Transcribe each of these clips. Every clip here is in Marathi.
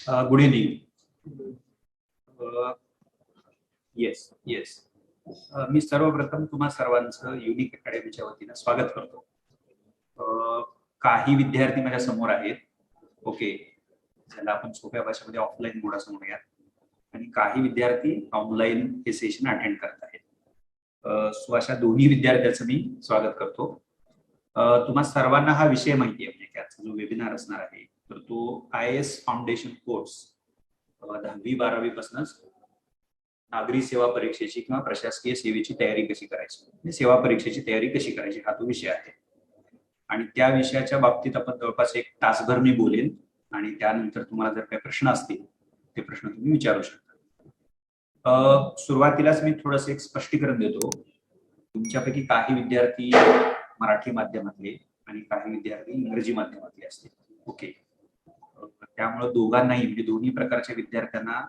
Good evening. येस येस मी सर्वप्रथम तुम्हा सर्वांचं युनिक अकॅडमीच्या वतीनं स्वागत करतो. काही विद्यार्थी माझ्या समोर आहेत, ओके, ज्याला आपण सोप्या भाषेमध्ये ऑफलाईन मोड असं म्हणूयात, आणि काही विद्यार्थी ऑनलाईन हे सेशन अटेंड करत आहेत. सो अशा दोन्ही विद्यार्थ्यांचं मी स्वागत करतो. तुम्हा सर्वांना हा विषय माहिती आहे, म्हणजे त्याचा जो वेबिनार असणार आहे तर तो IAS फाउंडेशन कोर्स 10वी-12वी पासूनच नागरी सेवा परीक्षेची किंवा प्रशासकीय सेवेची तयारी कशी करायची, सेवा परीक्षेची तयारी कशी करायची हा तो विषय आहे. आणि त्या विषयाच्या बाबतीत आपण जवळपास 1 तासभर मी बोलेन, आणि त्यानंतर तुम्हाला जर काही प्रश्न असतील ते प्रश्न तुम्ही विचारू शकता. सुरुवातीलाच मी थोडंसं एक स्पष्टीकरण देतो. तुमच्यापैकी काही विद्यार्थी मराठी माध्यमातले आणि काही विद्यार्थी इंग्रजी माध्यमातले असतील, ओके. त्यामुळे दोघांनाही, म्हणजे दोन्ही प्रकारच्या विद्यार्थ्यांना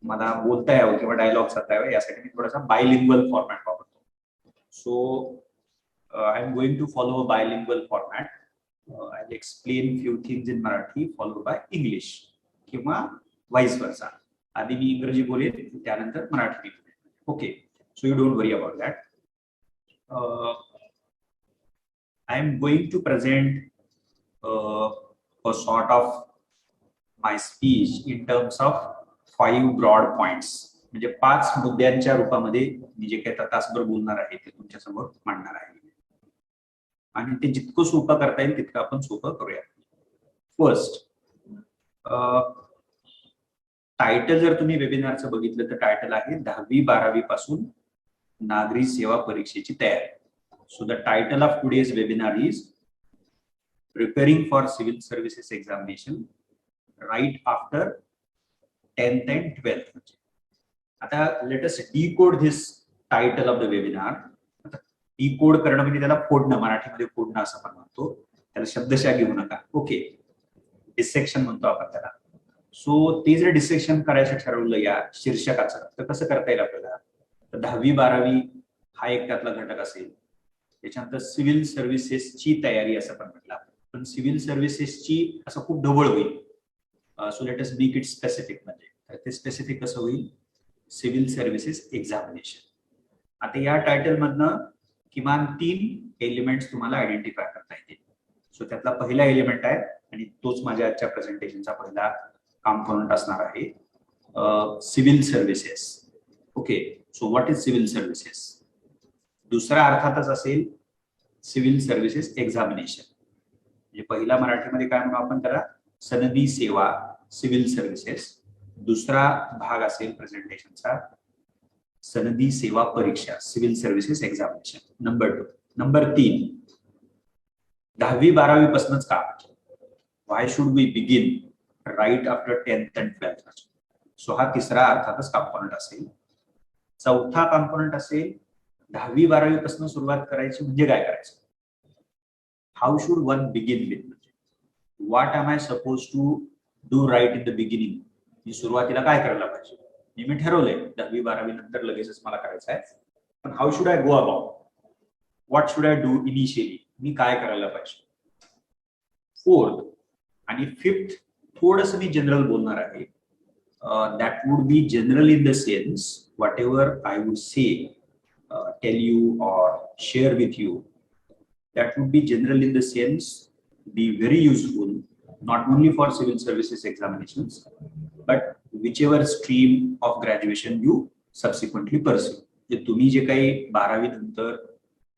मला बोलता यावं किंवा डायलॉग साधता यावं यासाठी मी थोडासा बायलिंग्वल फॉर्मॅट वापरतो. So I am going to follow a bilingual format. I will explain few things in Marathi followed by English किंवा वाईस वर्सा. आधी मी इंग्रजी बोलेन, त्यानंतर मराठी बोलेन, okay. So you don't worry about that. I am going to present a sort of my speech in terms of 5 broad points. म्हणजे 5 मुद्द्यांच्या रूपामध्ये मी जे काही तासभर बोलणार आहे ते तुमच्या समोर मांडणार आहे, आणि ते जितकं सोपं करता येईल तितकं आपण सोपं करूया. फर्स्ट, टायटल जर तुम्ही वेबिनारचं बघितलं तर टायटल आहे 10वी-12वी पासून नागरी सेवा परीक्षेची तयारी. So the title of today's webinar is Preparing for Civil Services Examination right after 10th and 12th. आता let us decode this title of the webinar. Decode करणं म्हणजे त्याला फोडणं, मराठीमध्ये फोडणं असं आपण म्हणतो, त्याला शब्दशः घेऊ नका, ओके. डिसेक्शन म्हणतो आपण त्याला. सो ते जर डिसेक्शन करायचं ठरवलं या शीर्षकाचं तर कसं करता येईल आपल्याला? तर 10वी-12वी हा एक त्यातला घटक असेल. त्याच्यानंतर सिव्हिल सर्व्हिसेसची तयारी असं पण म्हटलं, पण सिव्हिल सर्व्हिसेसची असं खूप ढवळ होईल. So let us make it specific. म्हणजे ते स्पेसिफिक कसं होईल? Civil services examination. आता या टायटल मधनं किमान 3 एलिमेंट्स तुम्हाला आयडेंटिफाय करता येतील. सो त्यातला पहिला एलिमेंट आहे, आणि तोच माझ्या आजच्या प्रेझेंटेशनचा पहिला कॉम्पोनंट असणार आहे, civil services, okay. So what is civil services? दुसरा अर्थातच असेल सिव्हिल सर्व्हिसेस एक्झामिनेशन. म्हणजे पहिला मराठीमध्ये काय म्हणू आपण त्याला? सनदी सेवा सिव्हिल सर्व्हिसेस. दुसरा भाग असेल प्रेझेंटेशनचा सनदी सेवा परीक्षा civil services examination. Number 2. Number 3, 10वी-12वी पासूनच का? Why should we begin right after 10th and 12th? So हा तिसरा अर्थातच कॉम्पोनंट असेल. चौथा कॉम्पोनंट असेल 10वी-12वी पासून सुरुवात करायची म्हणजे काय करायचं? How should one begin with? What am I supposed to do right in the beginning? मी सुरुवातीला काय करायला पाहिजे? मी ठरवलंय 10वी-12वी नंतर लगेचच मला करायचं आहे, पण how should I go about? What should I do initially? मी काय करायला पाहिजे? 4th आणि 5th थोडंसं मी जनरल बोलणार आहे. That would B general in the sense what ever I would say, tell you or share with you, that would be general in the sense be very useful not only for civil services examinations but whichever stream of graduation you subsequently pursue. जे तुम्ही जे काही 12वी नंतर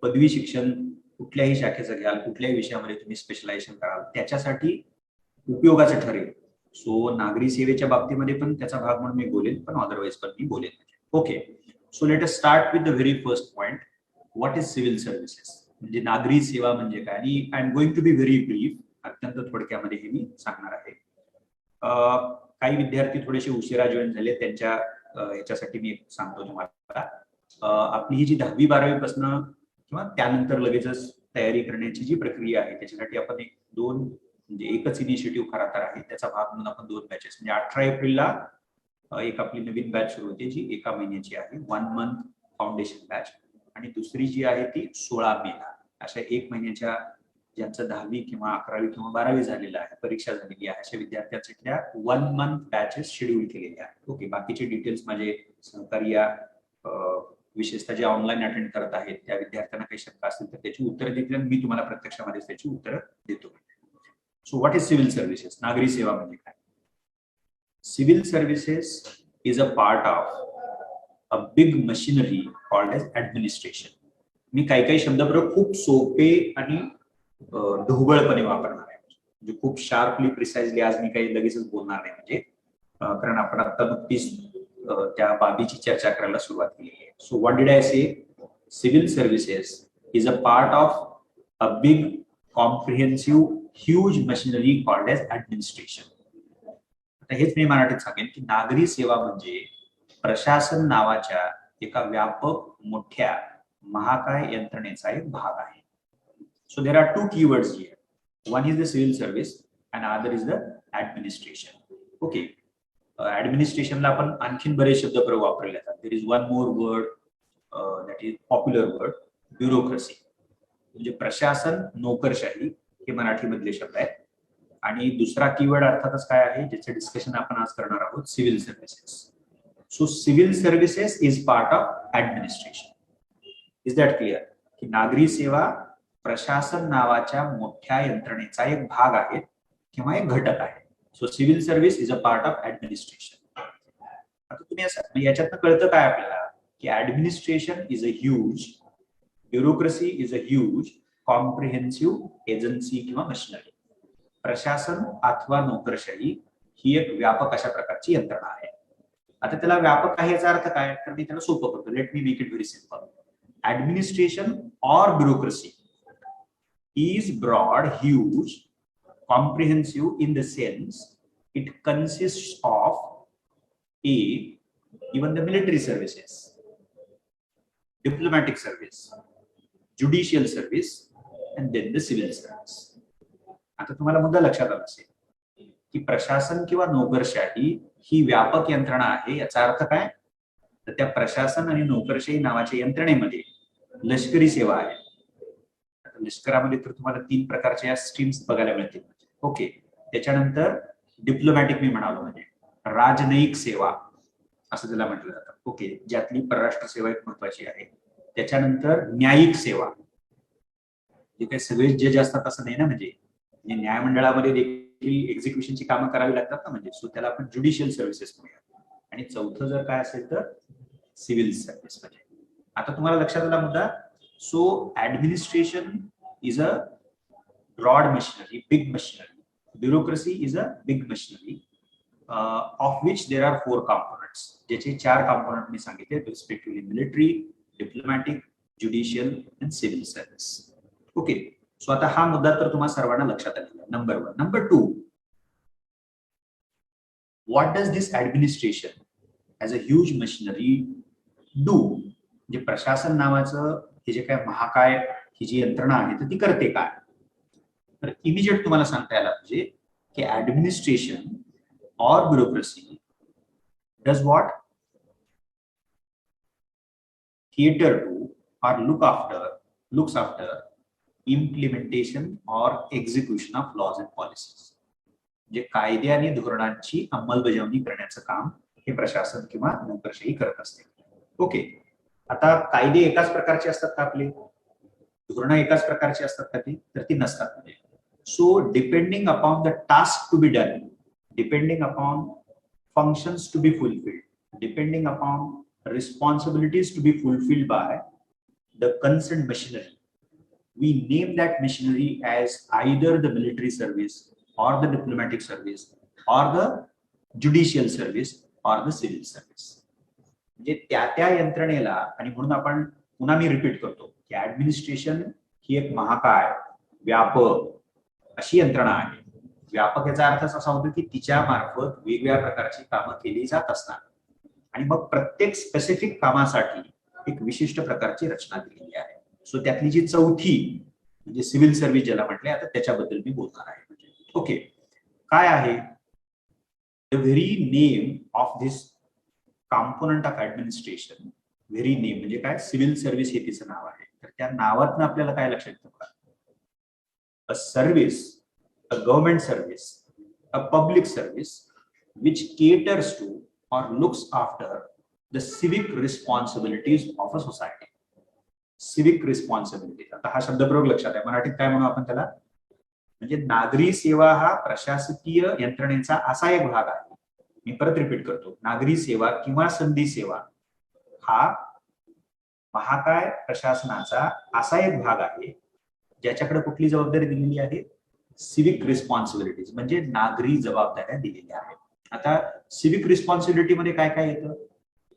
पदवी शिक्षण कुठल्याही शाखेचं घ्याल, कुठल्याही विषयामध्ये तुम्ही स्पेशलायझेशन कराल, त्याच्यासाठी उपयोगाचं ठरेल. सो नागरी सेवेच्या बाबतीमध्ये पण त्याचा भाग म्हणून मी बोलेन, पण अदरवाईज पण मी बोलेन, okay. So let us start with the very first point. What is civil services? म्हणजे नागरी सेवा म्हणजे काय? आणि I am going to be very brief, अत्यंत थोडक्यामध्ये हे मी सांगणार आहे. काही विद्यार्थी थोडेसे उशिरा जॉईन झाले, त्यांच्या ह्याच्यासाठी मी सांगतो तुम्हाला. आपली ही जी 10वी-12वी पासून किंवा त्यानंतर लगेचच तयारी करण्याची जी प्रक्रिया आहे त्याच्यासाठी आपण 2 म्हणजे एकच इनिशिएटिव्ह खरा तर आहे, त्याचा भाग म्हणून आपण 2 बॅचेस, म्हणजे 18 एप्रिलला एक आपली नवीन बॅच सुरू होते जी 1 महिन्याची आहे, 1 month फाउंडेशन बॅच, आणि दुसरी जी आहे ती 16 मेला. अशा 1 महिन्याच्या ज्यांचं 10वी किंवा 11वी किंवा 12वी झालेलं आहे, परीक्षा झालेली आहे, अशा विद्यार्थ्यांच्या 1 मंथ बॅचेस शेड्यूल केलेले आहेत. ओके, बाकीचे डिटेल्स माझे सहकारी या विशेषतः जे ऑनलाईन अटेंड करत आहेत त्या विद्यार्थ्यांना काही शंका असतील तर त्याची उत्तरं देतील आणि मी तुम्हाला प्रत्यक्षामध्ये त्याची उत्तरं देतो. So what is civil services? नागरी सेवा म्हणजे काय? Civil services is a part of a big machinery called as administration. मी काही शब्दप्रयोग खूप सोपे आणि ढोबळपणे वापरणार आहे, म्हणजे खूप शार्पली प्रिसाइजली आज मी काही लगेचच बोलणार नाही, म्हणजे कारण आपण आता नुकतीच त्या बाबीची चर्चा करायला सुरुवात केली आहे. So what did I say? Civil services is a part of a big comprehensive huge machinery called as administration. आता हेच मी मराठीत सांगेन की नागरी सेवा म्हणजे प्रशासन नावाच्या एका व्यापक मोठ्या महाकाय यंत्रणेचा एक भाग आहे. So there are two keywords here. One is the civil service and other is the administration. Okay. Administration ला आपण आणखीन बरेच शब्द प्रयोग वापरले जातात. There is one more word that is popular word, bureaucracy. म्हणजे प्रशासन, नोकरशाही हे मराठीमधले शब्द आहेत. आणि दुसरा कीवर्ड अर्थातच काय आहे ज्याचे डिस्कशन आपण आज करणार आहोत? Civil services. So civil services is part of administration. Is that clear? की नागरी सेवा प्रशासन नावाच्या मोठ्या यंत्रणेचा एक भाग आहे किंवा एक घटक आहे. So civil service is a part of administration. आता तुम्ही असं याच्यातनं कळतं काय आपल्याला की administration is a huge, bureaucracy is a huge comprehensive agency किंवा मशिनरी. प्रशासन अथवा नोकरशाही ही एक व्यापक अशा प्रकारची यंत्रणा आहे. आता त्याला व्यापक आहे याचा अर्थ काय? तर मी त्याला सोपं करतो. Let me make it very simple. Administration or bureaucracy is broad, huge, comprehensive in the sense it consists of even the military services, diplomatic service, judicial service, and then the civil service. आता तुम्हाला मुद्दा लक्षात आला असेल की प्रशासन किंवा नोकरशाही ही व्यापक यंत्रणा आहे. याचा अर्थ काय? तर त्या प्रशासन आणि नोकरशाही नावाच्या यंत्रणेमध्ये लष्करी सेवा आहे. लष्करामध्ये तर तुम्हाला 3 प्रकारच्या स्ट्रीम्स बघायला मिळतील. ओके, त्याच्यानंतर डिप्लोमॅटिक मी म्हणालो म्हणजे राजनयिक सेवा असं त्याला म्हटलं जातं. ओके, ज्यातली परराष्ट्र सेवा एक महत्वाची आहे. त्याच्यानंतर न्यायिक सेवा, जे काही सगळे जज असतात असं नाही ना, म्हणजे न्यायमंडळामध्ये देखील एक्झिक्युशनची कामं करावी लागतात ना, म्हणजे सो त्याला आपण ज्युडिशियल सर्व्हिसेस म्हणूया. आणि चौथं जर काय असेल तर सिव्हिल सर्व्हिस. म्हणजे आता तुम्हाला लक्षात आला मुद्दा. So administration is a broad machinery, big machinery. Bureaucracy is a big machinery of which there are 4 components. ज्याचे 4 component मी सांगितले, respectively military, diplomatic, judicial and civil service. Okay. So आता हा मुद्दा तर तुम्हाला सर्वांना लक्षात आलेला आहे. Number 1. Number 2, what does this administration as a huge machinery do? म्हणजे प्रशासन नावाचं हे जे काय महाकाय ही जी यंत्रणा आहे तर ती करते काय? तर इमिजिएट तुम्हाला सांगता यायला पाहिजे की administration or bureaucracy does what? Theatre to or looks after implementation or execution of laws and policies. म्हणजे कायदे आणि धोरणांची अंमलबजावणी करण्याचं काम हे प्रशासन किंवा नोकरशाही करत असते. ओके, आता कायदे एकाच प्रकारचे असतात का आपले? धोरणं एकाच प्रकारची असतात का ती? तर ती नसतात. म्हणजे so depending upon the task to be done, depending upon functions to be fulfilled, depending upon responsibilities to be fulfilled by the concerned machinery, we name that machinery as either the military service or the diplomatic service or the judicial service or the civil service. म्हणजे त्या यंत्रणेला, आणि म्हणून आपण पुन्हा मी रिपीट करतो की ऍडमिनिस्ट्रेशन ही एक महाकाय व्यापक अशी यंत्रणा आहे. व्यापक याचा अर्थ असा होतो की तिच्या मार्फत वेगवेगळ्या प्रकारची कामं केली जात असतात आणि मग प्रत्येक स्पेसिफिक कामासाठी एक विशिष्ट प्रकारची रचना केलेली आहे. सो त्यातली जी चौथी म्हणजे सिव्हिल सर्व्हिस ज्याला म्हटले, आता त्याच्याबद्दल मी बोलणार आहे. ओके, काय आहे the very name of this component of administration? Very name म्हणजे काय? सिव्हिल सर्व्हिस हे तिचं नाव आहे. तर त्या नावातनं आपल्याला काय लक्षात येतं? a service, a government service, a public service which caters to or looks after the civic responsibilities of a society. Civic responsibility. आता हा शब्दप्रयोग लक्षात आहे. मराठीत काय म्हणू आपण त्याला? म्हणजे नागरी सेवा हा प्रशासकीय यंत्रणेचा असा एक भाग आहे. मी परत रिपीट करतो. नागरी सेवा किंवा संधी सेवा हा महाकाय प्रशासनाचा असा एक भाग आहे ज्याच्याकडे कुठली जबाबदारी दिलेली आहे? सिविक रिस्पॉन्सिबिलिटीज, म्हणजे नागरी जबाबदाऱ्या दिलेल्या आहेत. आता सिविक रिस्पॉन्सिबिलिटी मध्ये काय काय येतं?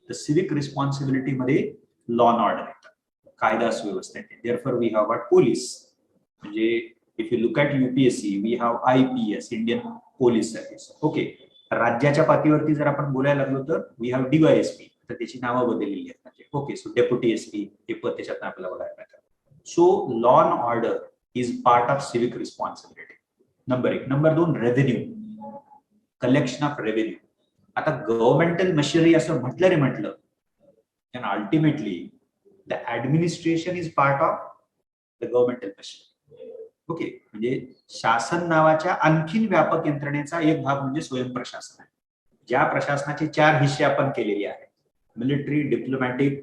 तर सिविक रिस्पॉन्सिबिलिटी मध्ये लॉ अँड ऑर्डर येतं, कायदा सुव्यवस्था येते. Therefore we have got police, म्हणजे if you look at UPSC we have IPS, Indian police service. Okay, राज्याच्या पातळीवरती जर आपण बोलायला लागलो तर वी हॅव DYSP, तर त्याची नावं बदललेली आहेत. म्हणजे ओके, सो डेप्युटी SP हे पद त्याच्यात आपल्याला बघायला मिळतं. So law and order is part of civic responsibility. Number 1. Number 2, revenue, collection of revenue. आता गव्हर्नमेंटल मशिनरी असं म्हटलं and ultimately the administration is part of the governmental machinery. Okay, म्हणजे शासन नावाच्या आणखीन व्यापक यंत्रणेचा एक भाग म्हणजे स्वयंप्रशासन आहे. ज्या प्रशासनाचे 4 हिस्से आपण केलेले आहेत, मिलिटरी, डिप्लोमॅटिक,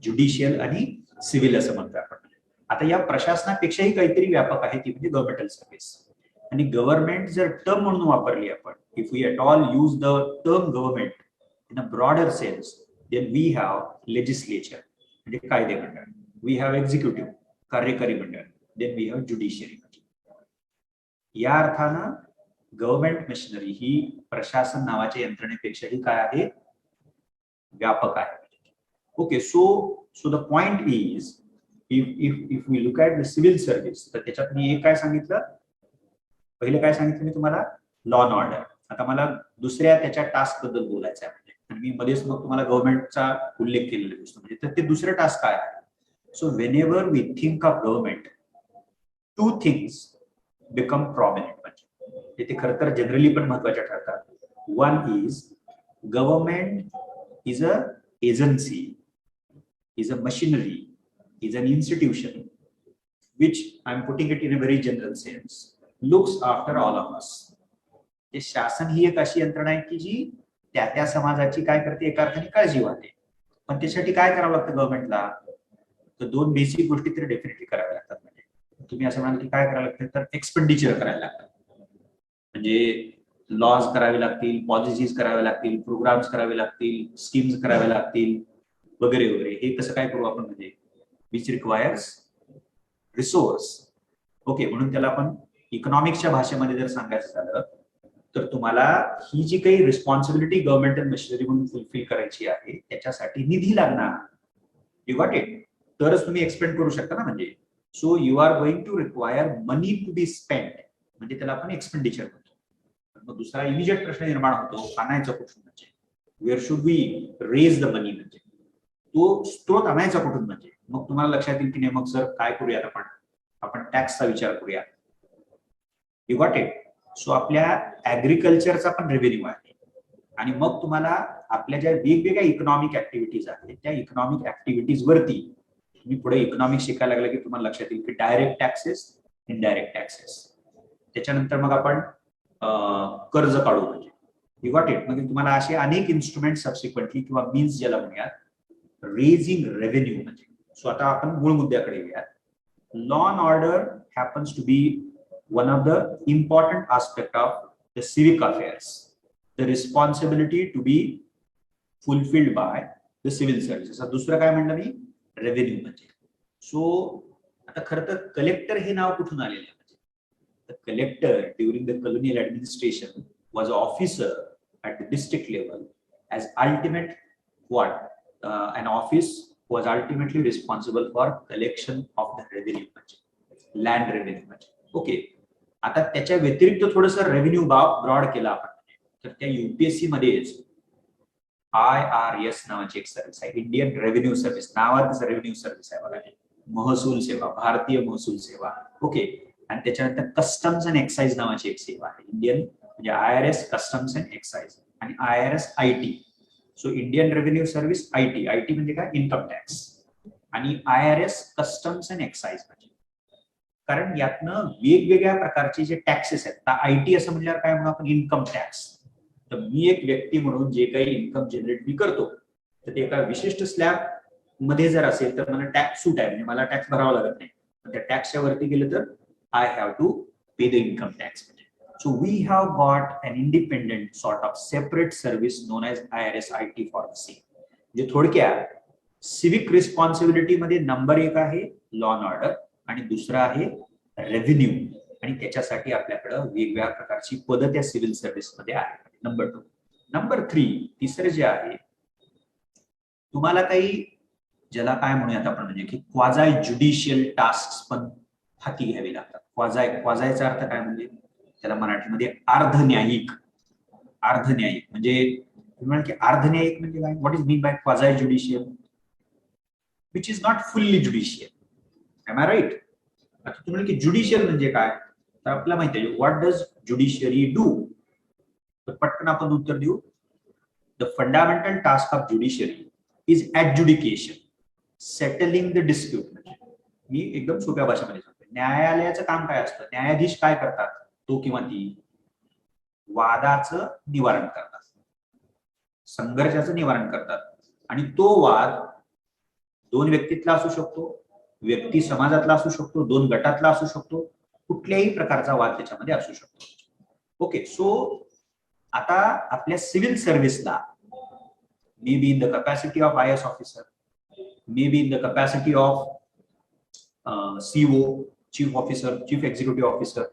ज्युडिशियल आणि सिव्हिल असं म्हणतो आपण. आता या प्रशासनापेक्षाही काहीतरी व्यापक आहे, ती म्हणजे गव्हर्नमेंटल सर्व्हिस. आणि गव्हर्नमेंट जर टर्म म्हणून वापरली आपण, if we at all use the term government in a broader sense, then we have legislature, म्हणजे कायदे मंडळ, we have executive, कार्यकारी मंडळ, then we have judiciary. या अर्थानं गव्हर्नमेंट मशिनरी ही प्रशासन नावाच्या यंत्रणेपेक्षाही काय आहे? व्यापक आहे. Okay, so the point is if we look at the civil service, तर त्याच्यात मी एक काय सांगितलं, पहिले काय सांगितलं मी तुम्हाला? Law and order. आता मला दुसऱ्या त्याच्या टास्क बद्दल बोलायचं आहे. मी मध्येच मग तुम्हाला गव्हर्नमेंटचा उल्लेख केलेला दिसतो, म्हणजे तर ते दुसरं टास्क काय आहे? So whenever we think of government, 2 things become prominent, म्हणजे ते खरं तर जनरली पण महत्वाच्या ठरतात. One is government is a agency, is a machinery, is an institution which I am putting it in a very general sense, looks after all of us. हे शासन ही एक अशी यंत्रणा आहे की जी त्या समाजाची काय करते, एका अर्थाने काळजी वाहते. पण त्यासाठी काय करावं लागतं गव्हर्नमेंटला? तर 2 बेसिक गोष्टी तर डेफिनेटली कराव्या लागतात. म्हणजे तुम्ही असं म्हणाल की काय करावं लागतं, तर एक्सपेंडिचर करायला लागतं, म्हणजे लॉज करावे लागतील, पॉलिसीज कराव्या लागतील, प्रोग्राम्स करावे लागतील, स्कीम्स कराव्या लागतील, वगैरे वगैरे. हे कसं काय करू आपण? म्हणजे विच रिक्वायर्स रिसोर्स. ओके, म्हणून त्याला आपण इकॉनॉमिक्सच्या भाषेमध्ये जर सांगायचं झालं तर तुम्हाला ही जी काही रिस्पॉन्सिबिलिटी गव्हर्नमेंटल मशिनरी म्हणून फुलफिल करायची आहे त्याच्यासाठी निधी लागणार. You got it? तरच तुम्ही एक्सपेंड करू शकता ना. म्हणजे so you are going to require money to be spend, म्हणजे त्याला आपण एक्सपेंडिचर म्हणतो. मग दुसरा इमिजिएट प्रश्न निर्माण होतो, आणायचं कुठून? म्हणजे where should we raise the money, म्हणजे तो स्त्रोत आणायचा कुठून? म्हणजे मग तुम्हाला लक्षात येईल की नाही, मग सर काय करूयात आपण टॅक्सचा विचार करूया. You got it? सो आपल्या ऍग्रिकल्चरचा पण रेव्हेन्यू आहे, आणि मग तुम्हाला आपल्या ज्या वेगवेगळ्या इकॉनॉमिक ऍक्टिव्हिटीज आहेत त्या इकॉनॉमिक ऍक्टिव्हिटीज वरती तुम्ही पुढे इकॉनॉमिक्स शिकायला लागला की तुम्हाला लक्षात येईल की डायरेक्ट टॅक्सेस, इनडायरेक्ट टॅक्सेस, त्याच्यानंतर मग आपण कर्ज काढू. म्हणजे यू गॉट इट? म्हणजे तुम्हाला असे अनेक इन्स्ट्रुमेंट सबसिक्वेंटली किंवा मीन्स ज्याला म्हणूयात रेझिंग रेव्हेन्यू. म्हणजे सो आता आपण मूळ मुद्द्याकडे येऊयात. Law and order happens to be one of the important aspect of the civic affairs, the responsibility to be fulfilled by the civil services. दुसरं काय म्हणलं मी? रेव्हेन्यू. म्हणजे सो आता खरं तर कलेक्टर हे नाव कुठून आलेलं आहे? म्हणजे collector during the colonial administration was a officer at the district level as ultimate an office was ultimately responsible for collection of the revenue, land revenue. Okay, आता त्याच्या व्यतिरिक्त थोडंसं रेव्हेन्यू ब्रॉड केला आपण, तर त्या UPSC मध्येच IRS नावाची एक सर्व्हिस आहे, इंडियन रेव्हेन्यू सर्व्हिस. नावातच रेव्हेन्यू सर्व्हिस आहे बघा, महसूल सेवा, भारतीय महसूल सेवा. ओके, आणि त्याच्यानंतर कस्टम्स अँड एक्साइज नावाची एक सेवा आहे, इंडियन म्हणजे IRS कस्टम्स अँड एक्साइज, आणि IRS IT. So Indian revenue service IT म्हणजे काय? इन्कम टॅक्स, आणि IRS कस्टम्स अँड एक्साइज म्हणजे कारण यातनं वेगवेगळ्या प्रकारचे जे टॅक्सेस आहेत, आयटी असं म्हणल्यावर काय म्हणून आपण इन्कम टॅक्स. तर मी एक व्यक्ती म्हणून जे काही इन्कम जनरेट मी करतो तर ते एका विशिष्ट स्लॅब मध्ये जर असेल तर मला टॅक्स सूट आहे, म्हणजे मला टॅक्स भरावा लागत नाही. त्या टॅक्सच्या वरती गेलं तर I have to pay the income tax. So we have got an independent sort of separate service known as IRS IT for the same. म्हणजे थोडक्यात सिविक रिस्पॉन्सिबिलिटी मध्ये नंबर 1 आहे लॉ अँड ऑर्डर आणि दुसरा आहे रेव्हेन्यू, आणि त्याच्यासाठी आपल्याकडे वेगवेगळ्या प्रकारची पदं त्या सिव्हिल सर्व्हिस मध्ये आहेत. नंबर 2. नंबर 3 तिसरं जे आहे, तुम्हाला काही ज्याला काय म्हणूयात आपण म्हणजे की क्वाझाय ज्युडिशियल टास्क पण हाती घ्यावे लागतात. क्वाझायचा अर्थ काय म्हणजे त्याला मराठीमध्ये अर्धन्यायिक. अर्धन्यायिक म्हणजे तुम्ही म्हणाल की अर्धन्यायिक म्हणजे काय, what is mean by quasi judicial, which is not fully judicial. Am I right? आता तुम्ही म्हणाल की ज्युडिशियल म्हणजे काय, तर आपल्याला माहिती आहे व्हॉट डज ज्युडिशियरी डू. तर पटकन आपण उत्तर देऊ. The fundamental task of judiciary is adjudication, settling the dispute. म्हणजे मी एकदम सोप्या भाषेमध्ये सांगतो, न्यायालयाचं काम काय असतं, न्यायाधीश काय करतात, तो किंवा ती वादाचं निवारण करतात, संघर्षाचं निवारण करतात. आणि तो वाद 2 व्यक्तीतला असू शकतो, व्यक्ती समाजातला असू शकतो, 2 गटातला असू शकतो, कुठल्याही प्रकारचा वाद त्याच्यामध्ये असू शकतो. ओके, सो आता आपल्या सिव्हिल सर्व्हिसला may B in the capacity of IAS officer, may B in the capacity of CO, chief officer, chief executive officer.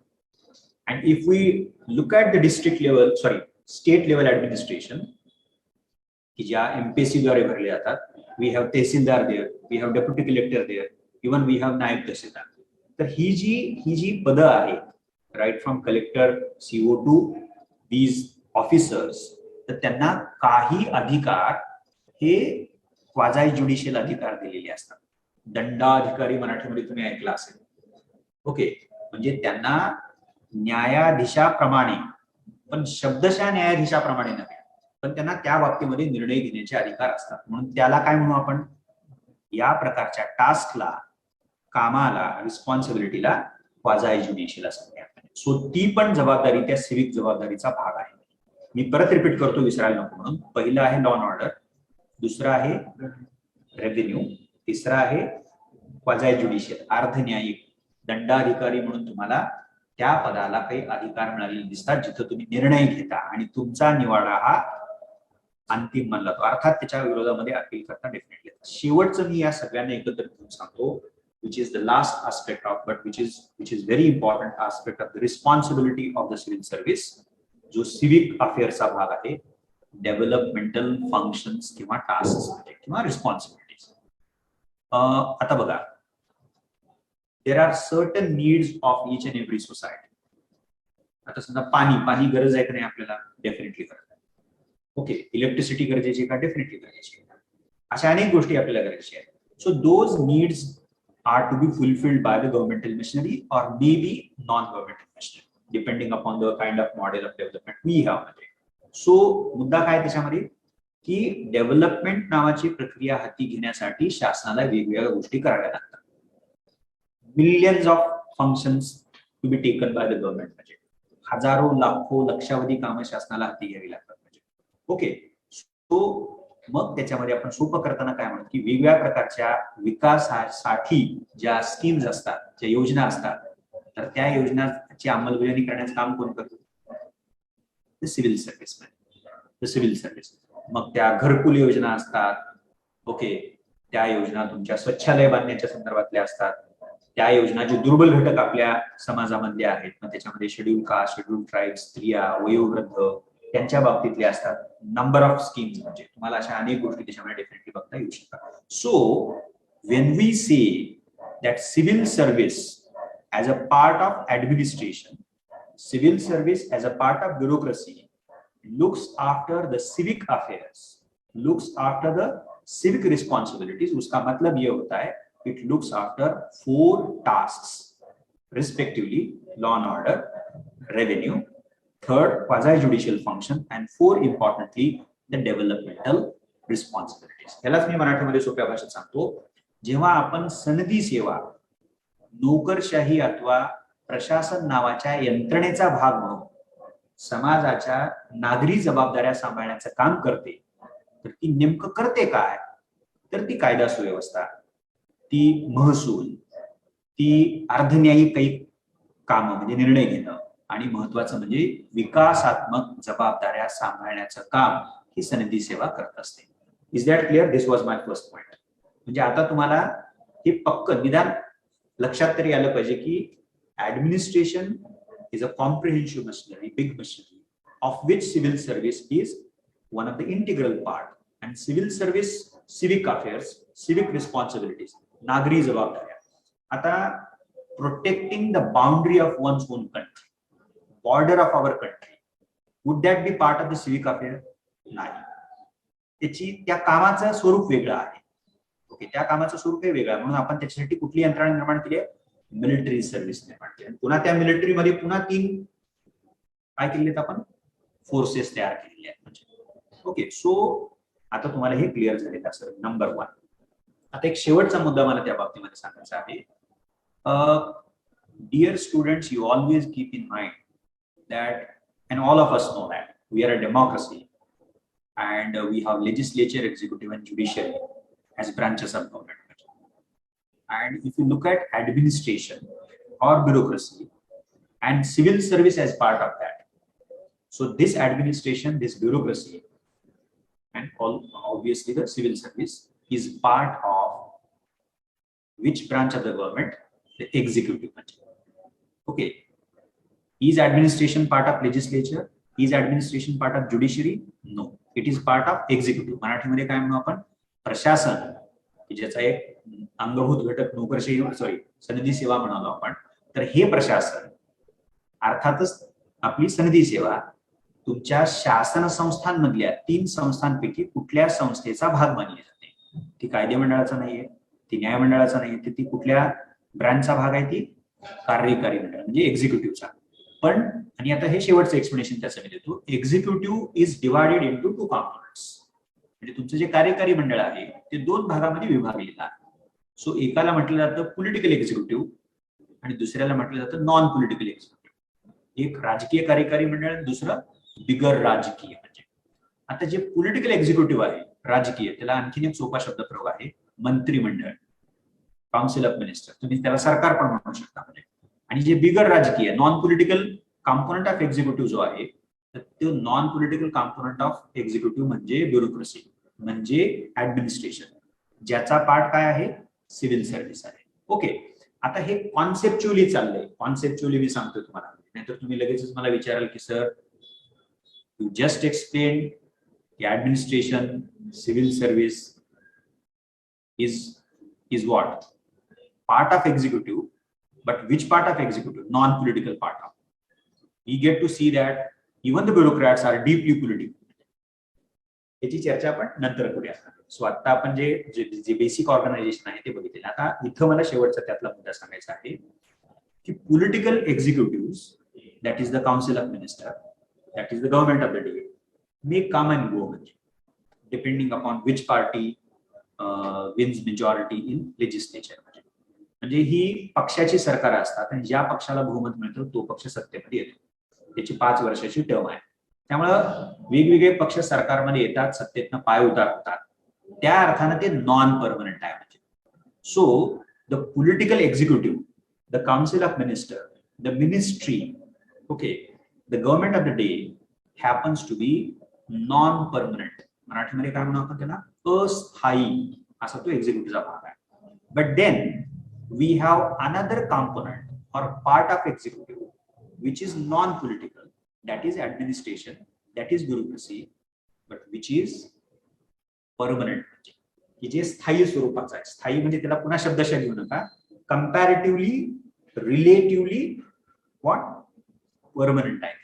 And if we look at the state level administration, की ज्या MPSC द्वारे भरले जातात, we have tehsildar there, we have deputy collector there, even we have नायब तहसीलदार. तर ही जी पदं आहेत, right from collector, CO to these officers, तर त्यांना काही अधिकार हे क्वाझाय ज्युडिशियल अधिकार दिलेले असतात. दंडाधिकारी मराठीमध्ये तुम्ही ऐकला असेल. ओके, म्हणजे त्यांना न्यायाधीशाप्रमाणे, पण शब्दशः न्यायाधीशाप्रमाणे नव्हे, पण त्यांना त्या बाबतीमध्ये निर्णय घेण्याचे अधिकार असतात. म्हणून त्याला काय म्हणू आपण, या प्रकारच्या टास्कला, कामाला, रिस्पॉन्सिबिलिटीला क्वाझाय ज्युडिशियल असं म्हणतात. सो ती पण जबाबदारी त्या सिविक जबाबदारीचा भाग आहे. मी परत रिपीट करतो विसरायला नको म्हणून. पहिलं आहे लॉ अँड ऑर्डर, दुसरं आहे रेव्हेन्यू, तिसरा आहे क्वाझाय ज्युडिशियल अर्धन्यायिक. दंडाधिकारी म्हणून तुम्हाला त्या पदाला काही अधिकार मिळालेले दिसतात जिथं तुम्ही निर्णय घेता आणि तुमचा निवाडा हा अंतिम मानला जातो, अर्थात त्याच्या विरोधामध्ये अपील करता डेफिनेटली. शेवटचं मी या सगळ्यांना एकत्र करून सांगतो, which is the last aspect of, but which is very important aspect of the responsibility of the civil service, जो सिविक अफेअर्सचा भाग आहे, डेव्हलपमेंटल फंक्शन्स किंवा टास्क किंवा रिस्पॉन्सिबिलिटीज. आता बघा, there are certain needs of each and every society. आता समजा पाणी गरज आहे का नाही आपल्याला, डेफिनेटली गरज आहे. ओके, इलेक्ट्रिसिटी गरजेची का, डेफिनेटली गरजेची आहे. अशा अनेक गोष्टी आपल्याला गरजेच्या आहेत. So those needs are to be fulfilled by the governmental machinery or maybe non-governmental machinery, depending upon the kind of model of development we have. So मुद्दा काय त्याच्यामध्ये की डेव्हलपमेंट नावाची प्रक्रिया हाती घेण्यासाठी शासनाला वेगवेगळ्या गोष्टी कराव्या लागतात. Millions of functions to be taken by the government. म्हणजे हजारो, लाखो, लक्षावधी कामं शासनाला हाती घ्यावी लागतात. म्हणजे ओके, सो मग त्याच्यामध्ये आपण सोपं करताना काय म्हणतो की वेगवेगळ्या प्रकारच्या विकासासाठी ज्या स्कीम्स असतात, ज्या योजना असतात, तर त्या योजनाची अंमलबजावणी करण्याचं काम कोण करतो, सिव्हिल सर्व्हिस. Civil service. मग त्या घरकुल योजना असतात, ओके, त्या योजना तुमच्या स्वच्छालय बांधण्याच्या संदर्भातल्या असतात, त्या योजना जे दुर्बल घटक आपल्या समाजामधले आहेत, मग त्याच्यामध्ये शेड्यूल कास्ट, शेड्यूल ट्राईब, स्त्रिया, वयोवृद्ध, त्यांच्या बाबतीतले असतात. नंबर ऑफ स्कीम्स, म्हणजे तुम्हाला अशा अनेक गोष्टी त्याच्यामध्ये डेफिनेटली बघता येऊ शकतात. So when we say that civil service as a part of administration, civil service as a part of bureaucracy looks after the civic affairs, looks after the civic responsibilities, उसका मतलब ये होता है it looks after 4 tasks respectively: law and order, revenue, third quasi judicial function, and 4 importantly the developmental responsibilities. यालाच मी मराठीमध्ये सोप्या भाषेत सांगतो, जेव्हा आपण सनदी सेवा नोकरशाही अथवा प्रशासन नावाच्या यंत्रणेचा भाग म्हणून समाजाच्या नागरी जबाबदाऱ्या सांभाळण्याचं काम करते, तर ती नेमकं करते काय? तर ती कायदा सुव्यवस्था, ती महसूल, ती अर्धन्यायी काही कामं म्हणजे निर्णय घेणं, आणि महत्वाचं म्हणजे विकासात्मक जबाबदाऱ्या सांभाळण्याचं काम ही सनदी सेवा करत असते. Is that clear? This was my first point. म्हणजे आता तुम्हाला हे पक्क निदान लक्षात तरी आलं पाहिजे की administration is a comprehensive machinery, big machinery, of which civil service is one of the integral part. And civil service, civic affairs, civic responsibilities, nagari jawabdariya. Ata protecting the boundary of one's own country, border of our country, would that be part of the civic affair? नाही. त्याची त्या कामाचं स्वरूप वेगळं आहे. ओके, त्या कामाचं स्वरूप हे वेगळं आहे, म्हणून आपण त्याच्यासाठी कुठली यंत्रणा निर्माण केली आहे? मिलिटरी सर्व्हिस निर्माण केली. पुन्हा त्या मिलिटरी मध्ये पुन्हा 3 काय केलेत आपण? फोर्सेस तयार केलेले आहेत. म्हणजे ओके, सो आता तुम्हाला हे क्लिअर झालेलं असेल. नंबर 1. आता एक शेवटचा मुद्दा मला त्या बाबतीमध्ये सांगायचा आहे. Dear students, you always keep in mind that, and all of us know that we are a democracy and we have legislature, executive and judiciary as branches of government. And if you look at administration or bureaucracy and civil service as part of that, so this administration, this bureaucracy and obviously the civil service is part of which branch of the government? The executive branch. Okay, is administration part of legislature? Is administration part of judiciary? No, it is part of executive. मराठीमध्ये काय म्हणू आपण? प्रशासन, ज्याचा एक अंगभूत घटक नोकरशाही, सनदी सेवा म्हणालो आपण. तर हे प्रशासन, अर्थातच आपली सनदी सेवा तुमच्या शासन संस्थांमधल्या 3 संस्थांपैकी कुठल्या संस्थेचा भाग मानली जाते? ती कायदेमंडळाचा नाहीये, ती न्यायमंडळाचा नाहीये, ती कुठल्या ब्रँचचा भाग आहे? ती कार्यकारी मंडळ म्हणजे एक्झिक्युटिव्हचा. पण आणि आता हे शेवटचं एक्सप्लेनेशन त्याचं मी देतो. Executive is divided into 2 components. म्हणजे तुमचं जे कार्यकारी मंडळ आहे ते 2 भागामध्ये विभागलेलं आहे. सो एकाला म्हटलं जातं पॉलिटिकल एक्झिक्युटिव्ह आणि दुसऱ्याला म्हटलं जातं नॉन पॉलिटिकल एक्झिक्युटिव्ह. एक राजकीय कार्यकारी मंडळ आणि दुसरं बिगर राजकीय. म्हणजे आता जे पॉलिटिकल एक्झिक्युटिव्ह आहे राजकीय, त्याला आणखीन एक सोपा शब्द प्रयोग आहे, मंत्रिमंडळ, काउन्सिल ऑफ मिनिस्टर. तुम्ही त्याला सरकार पण म्हणू शकता. म्हणजे आणि जे बिगर राजकीय non political component of executive जो आहे, तर तो non political component of executive म्हणजे ब्युरोक्रेसी, म्हणजे ऍडमिनिस्ट्रेशन, ज्याचा पार्ट काय आहे? सिव्हिल सर्व्हिस आहे. ओके, आता हे कॉन्सेप्च्युअली चाललंय. कॉन्सेप्च्युअली मी सांगतो तुम्हाला, नाहीतर तुम्ही लगेचच मला विचाराल की सर यू जस्ट एक्सप्लेन की administration, civil service is what? Part of executive, but which part of executive? Non-political part of. We get to see that even the bureaucrats are deeply political. याची चर्चा आपण नंतर करूया. सो आता आपण जे बेसिक ऑर्गनायझेशन आहे ते बघितले. आता इथं मला शेवटचा त्यातला मुद्दा सांगायचा आहे की political executive, that is the council of minister, that is the government of the day, may come and go, म्हणजे depending upon which party wins majority in legislature. म्हणजे ही पक्षाची सरकार असतात आणि ज्या पक्षाला बहुमत मिळतं तो पक्ष सत्तेमध्ये येतो. त्याची 5 वर्षाची टर्म आहे. त्यामुळं वेगवेगळे पक्ष सरकारमध्ये येतात, सत्तेतनं पाय उतारतात. त्या अर्थानं ते नॉन परमनंट आहे. म्हणजे so the political executive, the council of minister, the ministry, okay, the government of the day happens to be non permanent. मराठीमध्ये काय म्हणू आपण त्याला? अस्थायी असा तो एक्झिक्युटिव्हचा भाग आहे. But then we have another component or part of executive which is non-political, that is administration, that is bureaucracy, but which is permanent, की जे स्थायी स्वरूपाचं आहे. स्थायी म्हणजे त्याला पुन्हा शब्दशः घेऊ नका, कंपॅरेटिव्हली, रिलेटिव्हली व्हॉट? परमनंट आहे.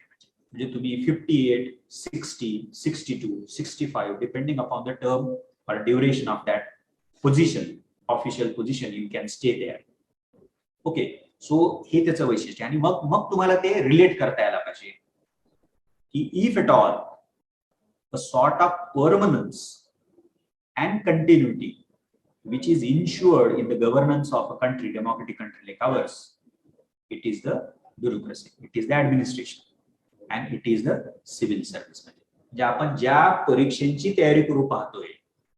म्हणजे तुम्ही 58, 60, 62, 65 depending upon the term or duration of that position, official position, you can stay there. Okay, so हे त्याचं वैशिष्ट्य. आणि मग तुम्हाला ते रिलेट करता यायला पाहिजे की if at all a sort of permanence and continuity which is ensured in the governance of a country, democratic country like ours, it is the bureaucracy, it is the administration, and it is the civil service. म्हणजे आपण ज्या परीक्षेची तयारी करू पाहतोय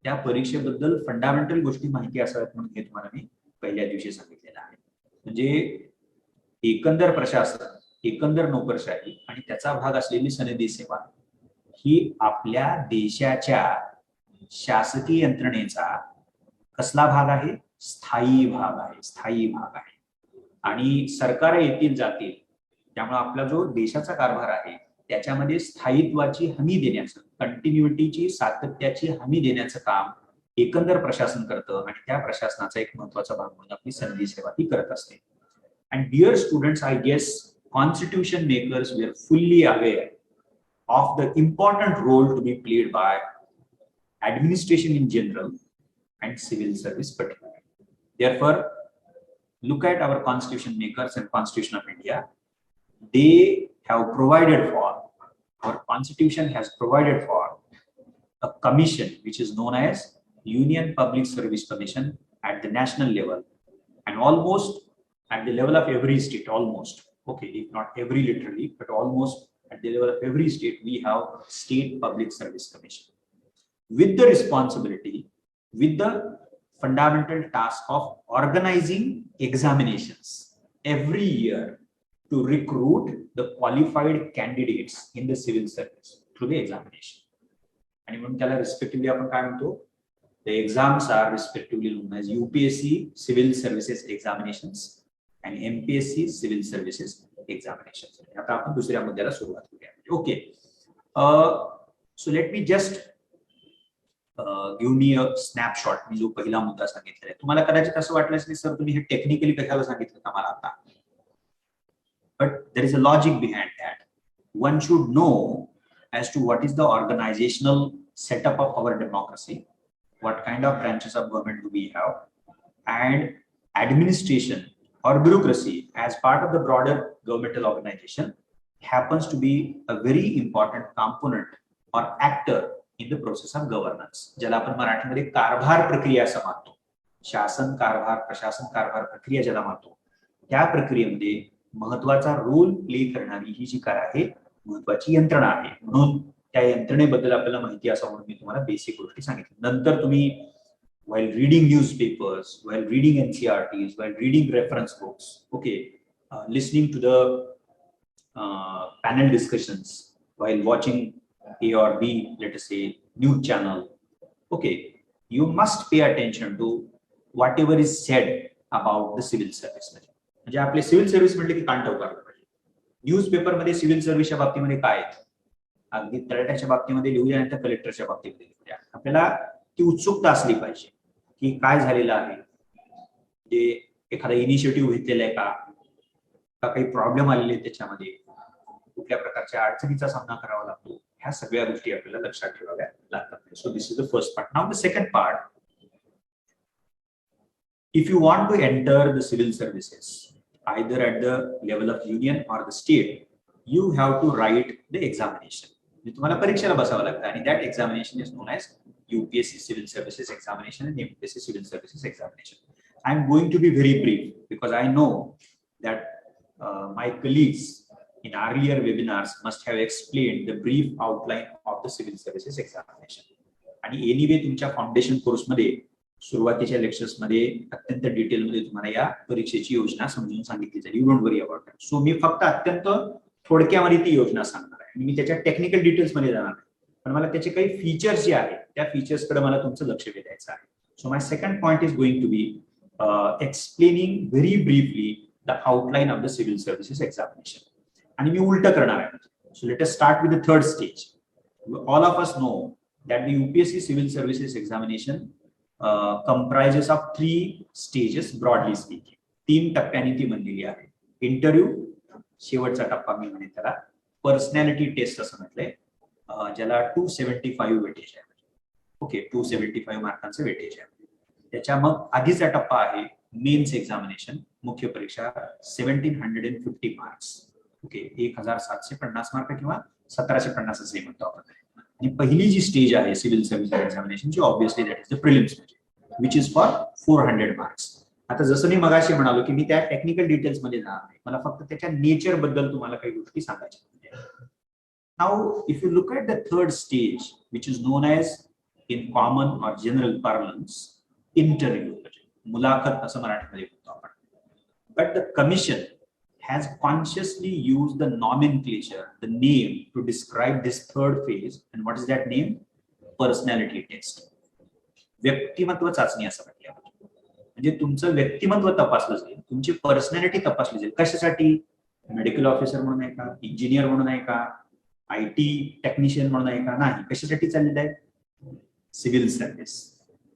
त्या परीक्षेबद्दल फंडामेंटल गोष्टी माहिती असाव्यात म्हणून हे तुम्हाला मी पहिल्या दिवशी सांगितलेलं आहे. म्हणजे एकंदर प्रशासन, एकंदर नोकरशाही आणि त्याचा भाग असलेली सनदी सेवा ही आपल्या देशाच्या शासकीय यंत्रणेचा कसला भाग आहे? स्थायी भाग आहे, स्थायी भाग आहे. आणि सरकार येतील जातील, त्यामुळे आपला जो देशाचा कारभार आहे त्याच्यामध्ये स्थायित्वाची हमी देण्याचं, कंटिन्युइटीची, सातत्याची हमी देण्याचं काम एकंदर प्रशासन करतं आणि त्या प्रशासनाचा एक महत्वाचा भाग म्हणून आपली सनदी सेवा ती करत असते. And dear students, I guess constitution makers we are fully aware of the important role to be played by administration in general and civil service particularly. Therefore, look at our constitution makers and Constitution of India. They have provided for, our constitution has provided for a commission which is known as Union Public Service Commission at the national level, and almost at the level of every state, almost, okay, if not every literally, but almost at the level of every state we have State Public Service Commission, with the responsibility, with the fundamental task of organizing examinations every year to recruit the qualified candidates in the civil service through the examination. And even त्याला respectively आपण काय म्हणतो? The exams are respectively known as UPSC Civil Services Examinations and MPSC Civil Services Examinations. आता आपण दुसऱ्या मुद्द्याला सुरुवात करूया. Okay. So let me just give me a snapshot. मी जो पहिला मुद्दा सांगितलेला आहे, तुम्हाला कदाचित असं वाटलं असेल सर तुम्ही हे टेक्निकली कशाला सांगितलं का मला आता, but there is a logic behind that. One should know as to what is the organizational setup of our democracy, what kind of branches of government do we have, and administration or bureaucracy as part of the broader governmental organization happens to be a very important component or actor in the process of governance. ज्याला आपण मराठीमध्ये कारभार प्रक्रिया असं मानतो. शासन कारभार, प्रशासन कारभार प्रक्रिया ज्याला मानतो, त्या प्रक्रियेमध्ये महत्वाचा रोल प्ले करणारी ही जी काय आहे महत्वाची यंत्रणा आहे. म्हणून त्या यंत्रणेबद्दल आपल्याला माहिती असावं म्हणून मी तुम्हाला बेसिक गोष्टी सांगितल्या. नंतर तुम्ही while reading newspapers, while reading NCERTs, while reading reference books, okay, listening to the panel discussions, while watching A or B, let us say, news channel, okay, you must pay attention to whatever is said about the civil service. म्हणजे आपले सिव्हिल सर्व्हिस म्हटले की कान ठेवतात. न्यूजपेपर मध्ये सिव्हिल सर्व्हिसच्या बाबतीमध्ये काय आहे, अगदी तळट्याच्या बाबतीमध्ये लिहूया नाही तर कलेक्टरच्या बाबतीमध्ये लिहूया. आपल्याला ती उत्सुकता असली पाहिजे की काय झालेलं आहे, जे एखादा इनिशिएटिव्ह घेतलेला आहे का, काही प्रॉब्लेम आलेले आहेत त्याच्यामध्ये, कुठल्या प्रकारच्या अडचणीचा सामना करावा लागतो, ह्या सगळ्या गोष्टी आपल्याला लक्षात ठेवाव्या लागतात. So this is the first part. Now the second part, if you want to enter the civil services either at the level of union or the state, you have to write the examination. तुम्हाला परीक्षेला बसावं लागतं आणि that examination is known as UPSC Civil Services Examination and MPSC Civil Services Examination. I am going to be very brief because I know that my colleagues in earlier webinars must have explained the brief outline of the Civil Services Examination. आणि anyway तुमच्या फाउंडेशन कोर्स मध्ये सुरुवातीच्या लेक्चर्स मध्ये अत्यंत डिटेल मध्ये तुम्हाला या परीक्षेची योजना समजून सांगितली जाईल. You don't worry about that. So मी फक्त अत्यंत थोडक्यामध्ये ती योजना सांगणार आहे. मी त्याच्या टेक्निकल डिटेल्स मध्ये जाणार नाही, पण मला त्याचे काही फीचर्स जे आहेत त्या फीचर्स कडे मला तुमचं लक्ष वेधायचं आहे. So my second point is going to be explaining very briefly the outline of the civil services examination. आणि मी उलट करणार आहे. So let us start with the third stage. All of us know that the UPSC civil services examination comprises of 3 stages broadly speaking. 3 टप्प्यांनी ती बनलेली आहे. इंटरव्ह्यू शेवटचा टप्पा मी म्हणेन त्याला, पर्सनॅलिटी टेस्ट असं म्हटलंय, ज्याला 275 वेटेज आहे. ओके, 275 मार्कांचं वेटेज आहे. त्याच्या मग आधीचा टप्पा आहे मेन्स एक्झामिनेशन, मुख्य परीक्षा, 1750 मार्क्स. ओके, 1750 मार्क किंवा 1750 असे म्हणतो आपण. आणि पहिली जी स्टेज आहे सिव्हिल सर्व्हिस एक्झामिनेशनची, obviously that is the prelims. Which is for 400 marks. आता जसं मी मगाशी म्हणालो की मी त्या टेक्निकल डिटेल्स मध्ये जाणार नाही, मला फक्त त्याच्या नेचर बद्दल तुम्हाला काही गोष्टी सांगायच्या. Now if you look at the third stage which is non as in common और जनरल पार्लन्स इंटरव्ह्यू, मुलाखत असं मराठीमध्ये बोलतो आपण. But the commission has consciously used the nomenclature, the name, to describe this third phase. And what is that name? Personality test. व्यक्तिमत्व चाचणी असं म्हटलं. म्हणजे तुमचं व्यक्तिमत्व तपासलं जाईल, तुमची पर्सनॅलिटी तपासली जाईल. कशासाठी? मेडिकल ऑफिसर म्हणून आहे का, इंजिनियर म्हणून आहे का, IT टेक्निशियन म्हणून आहे का? नाही. कशासाठी चाललेलं आहे? Civil service.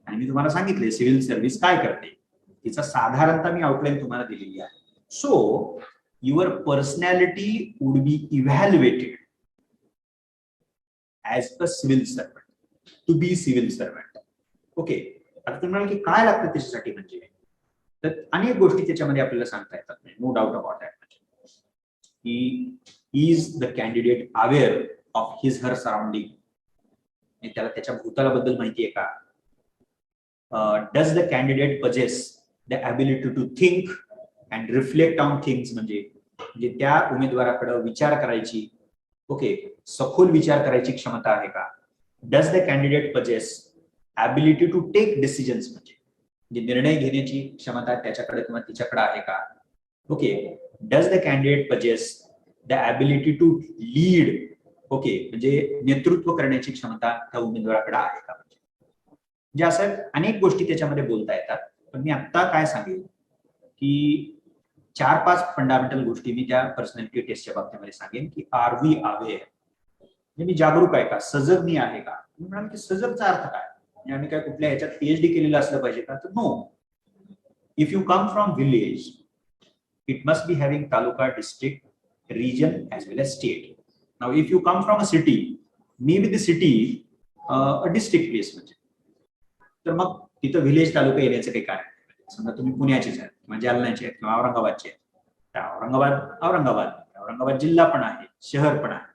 आणि मी तुम्हाला सांगितले सिव्हिल सर्व्हिस काय करते, तिचा साधारणतः मी आउटलाईन तुम्हाला दिलेली आहे. So your personality would be evaluated as a civil servant, to be civil servant. Okay, आता तुम्ही म्हणाल की काय लागतं त्याच्यासाठी, म्हणजे तर अनेक गोष्टी त्याच्यामध्ये आपल्याला सांगता येतात, no doubt about that. He is the candidate aware of his her surrounding, त्याला त्याच्या भूतालाबद्दल माहिती आहे का? Does the candidate possess the ability to think and reflect on things, म्हणजे त्या उमेदवाराकडे विचार करायची, ओके, सखोल विचार करायची क्षमता आहे का? Does the candidate possess ability to take decisions, म्हणजे निर्णय घेण्याची क्षमता त्याच्याकडे किंवा तिच्याकडे आहे का? Okay, does the candidate possess the ability to lead, okay, म्हणजे नेतृत्व करण्याची क्षमता त्या उमेदवाराकडे आहे का? म्हणजे असं अनेक गोष्टी त्याच्यामध्ये बोलता येतात. पण मी आता काय सांगेन की 4-5 फंडामेंटल गोष्टी मी त्या पर्सनॅलिटी टेस्टच्या बाबतीमध्ये सांगेन की आर वी अवेअर, म्हणजे मी जागरूक आहे का, सजग मी आहे का? मी म्हणाल की सजगचा अर्थ काय, म्हणजे आम्ही काय कुठल्या ह्याच्यात PhD केलेलं असलं पाहिजे का? तर no. If you come from village it must be having taluka, district, region as well as state. Now if you come from a city, maybe the city a district place, म्हणजे तर मग तिथं विलेज तालुका येण्याचं काही कारण. समजा तुम्ही पुण्याचेच आहेत किंवा जालन्याचे आहेत किंवा औरंगाबादचे आहेत, तर औरंगाबाद जिल्हा पण आहे, शहर पण आहे,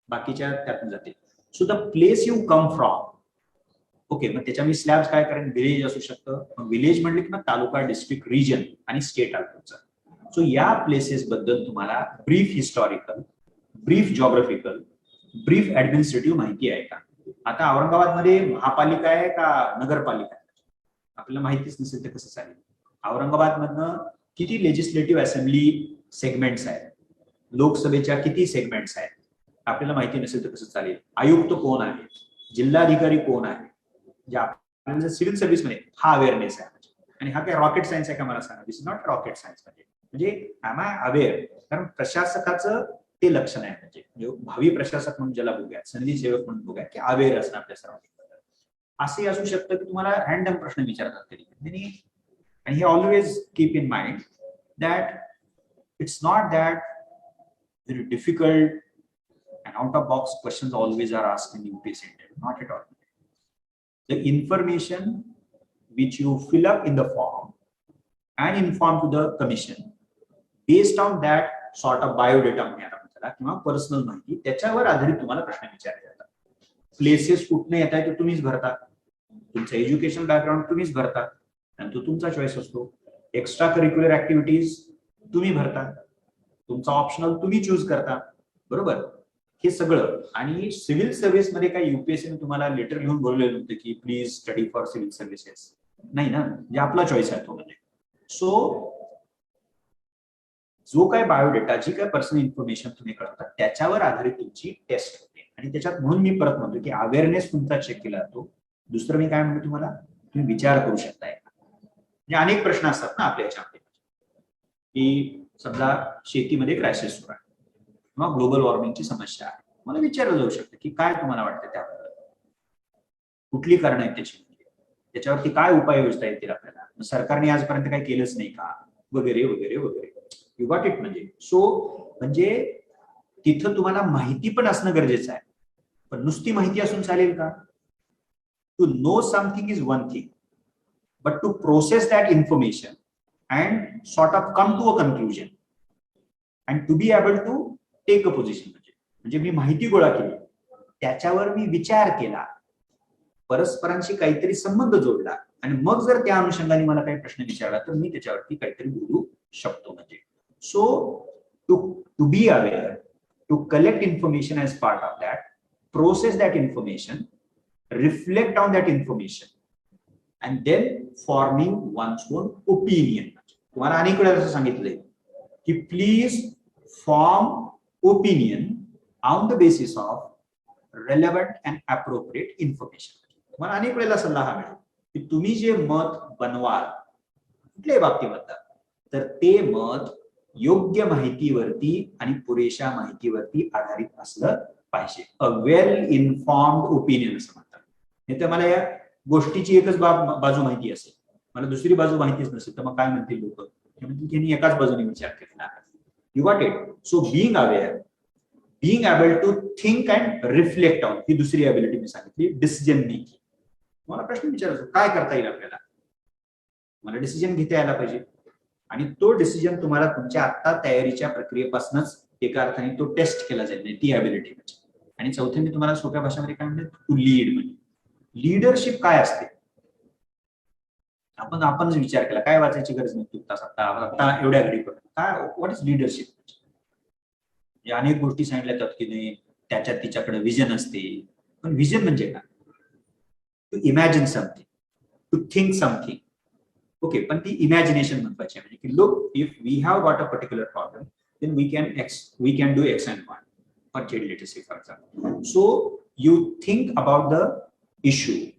बाकीच्या त्यातून जाते. So the place you come from, okay, मग त्याच्या मी स्लॅब्स काय करेन, विलेज असू शकतं. मग विलेज म्हटलं की मग तालुका, डिस्ट्रिक्ट, रिजन आणि स्टेट आलं तुमचं. सो या प्लेसेस बद्दल तुम्हाला brief historical, brief geographical, brief administrative माहिती आहे का? आता औरंगाबादमध्ये महापालिका आहे का नगरपालिका आहे आपल्याला माहितीच नसेल तर कसं चालेल? औरंगाबादमधनं किती लेजिस्लेटिव्ह असेंब्ली सेगमेंट्स आहेत, लोकसभेच्या किती सेगमेंट्स आहेत आपल्याला माहिती नसेल तर कसं चालेल? आयुक्त कोण आहे, जिल्हाधिकारी कोण आहे, जे आपल्याला सिव्हिल सर्व्हिस मध्ये हा अवेअरनेस आहे. आणि हा काय रॉकेट सायन्स आहे का मला सांगा? दिस इज नॉट रॉकेट सायन्स. म्हणजे आय अवेअर, कारण प्रशासकाचं ते लक्षण आहे, म्हणजे भावी प्रशासक म्हणून ज्याला बघूया, संधी सेवक म्हणून बघूया, की अवेअर असणं आपल्या सर्वांनी. असे असू शकतं की तुम्हाला रॅन्डम प्रश्न विचारतात कधी, आणि हे always keep in mind that it's not that very difficult and out of box questions always are asked in UPSC interview, not at all. The information which you fill up in the form and inform to the commission based on that sort of biodata किंवा पर्सनल माहिती, त्याच्यावर आधारित तुम्हाला प्रश्न विचारले जातात. प्लेसेस कुठनं येत आहे ते तुम्हीच भरता, तुमचं एज्युकेशन बॅकग्राऊंड तुम्हीच भरता आणि तो तुमचा चॉईस असतो. एक्स्ट्रा करिक्युलर ऍक्टिव्हिटीज तुम्ही भरता, तुमचा ऑप्शनल तुम्ही चूज करता, बरोबर? हे सगळं. आणि सिव्हिल सर्व्हिस मध्ये काही UPSC तुम्हाला लेटर लिहून बोललेलं होतं की please study for civil services, नाही ना, म्हणजे आपला चॉईस आहे तो. म्हणजे सो जो काय बायोडेटा, जी काय पर्सनल इन्फॉर्मेशन तुम्ही करता त्याच्यावर आधारित तुमची टेस्ट होते. आणि त्याच्यात म्हणून मी परत म्हणतो की अवेअरनेस तुमचा चेक केला जातो. दुसरं मी काय म्हणतो तुम्हाला, तुम्ही विचार करू शकताय. म्हणजे अनेक प्रश्न असतात ना आपल्या याच्यामध्ये, की समजा शेतीमध्ये क्रायसिस सुरू आहे किंवा ग्लोबल वॉर्मिंगची समस्या आहे, मला विचारलं जाऊ शकतं की काय तुम्हाला वाटतं त्याबद्दल, कुठली कारणं आहेत त्याची, त्याच्यावरती काय उपाययोजना येतील आपल्याला, सरकारने आजपर्यंत काही केलंच नाही का, वगैरे वगैरे वगैरे. You got it. म्हणजे सो म्हणजे तिथं तुम्हाला माहिती पण असणं गरजेचं आहे. पण नुसती माहिती असून चालेल का? To know something is one thing, but to process that information and sort of come to a conclusion and to be able to take a position. म्हणजे मी माहिती गोळा केली, त्याच्यावर मी विचार केला, परस्परांशी काहीतरी संबंध जोडला आणि मग जर त्या अनुषंगाने मला काही प्रश्न विचारला तर मी त्याच्यावरती काहीतरी बोलू शकतो. म्हणजे so to be aware, to collect information as part of that, process that information, reflect on that information and then forming one's own opinion. तुम्हाला अनेक वेळा असं सांगितलंय की please form opinion on the basis of relevant and appropriate information. तुम्हाला अनेक वेळेला सल्ला हा मिळेल की तुम्ही जे मत बनवाल कुठल्याही बाबतीमध्ये तर ते मत योग्य माहितीवरती आणि पुरेशा माहितीवरती आधारित असलं पाहिजे. अ वेल इन्फॉर्म्ड ओपिनियन असं म्हणतात. नाही तर मला या गोष्टीची एकच बाजू माहिती असेल, मला दुसरी बाजू माहितीच नसेल तर मग काय म्हणतील लोक, त्यांनी एकाच बाजूने विचार केला. You got it. So being aware, being able to think and reflect on, ही दुसरी ability मी सांगितली. Decision making. मला प्रश्न विचारायचो काय करता येईल आपल्याला, मला डिसिजन घेता यायला पाहिजे आणि तो डिसिजन तुम्हाला तुमच्या आता तयारीच्या प्रक्रियेपासूनच एका अर्थाने तो टेस्ट केला जाईल, ती ॲबिलिटी. आणि चौथे मी तुम्हाला सोप्या भाषेमध्ये काय म्हणते, टू लीड. म्हणजे लीडरशिप काय असते आपण विचार केला, काय वाचायची गरज नाही आता एवढ्या घडी काय, व्हॉट इज लीडरशिप. अनेक गोष्टी सांगितल्या जातात की नाही त्याच्यात तिच्याकडे विजन असते, पण विजन म्हणजे काय, to imagine something, to think something. Okay, पण ती इमॅजिनेशन महत्वाची आहे. म्हणजे की look, if we have got a particular problem then we can do X and Y. or let us say for example. So you think about the issue,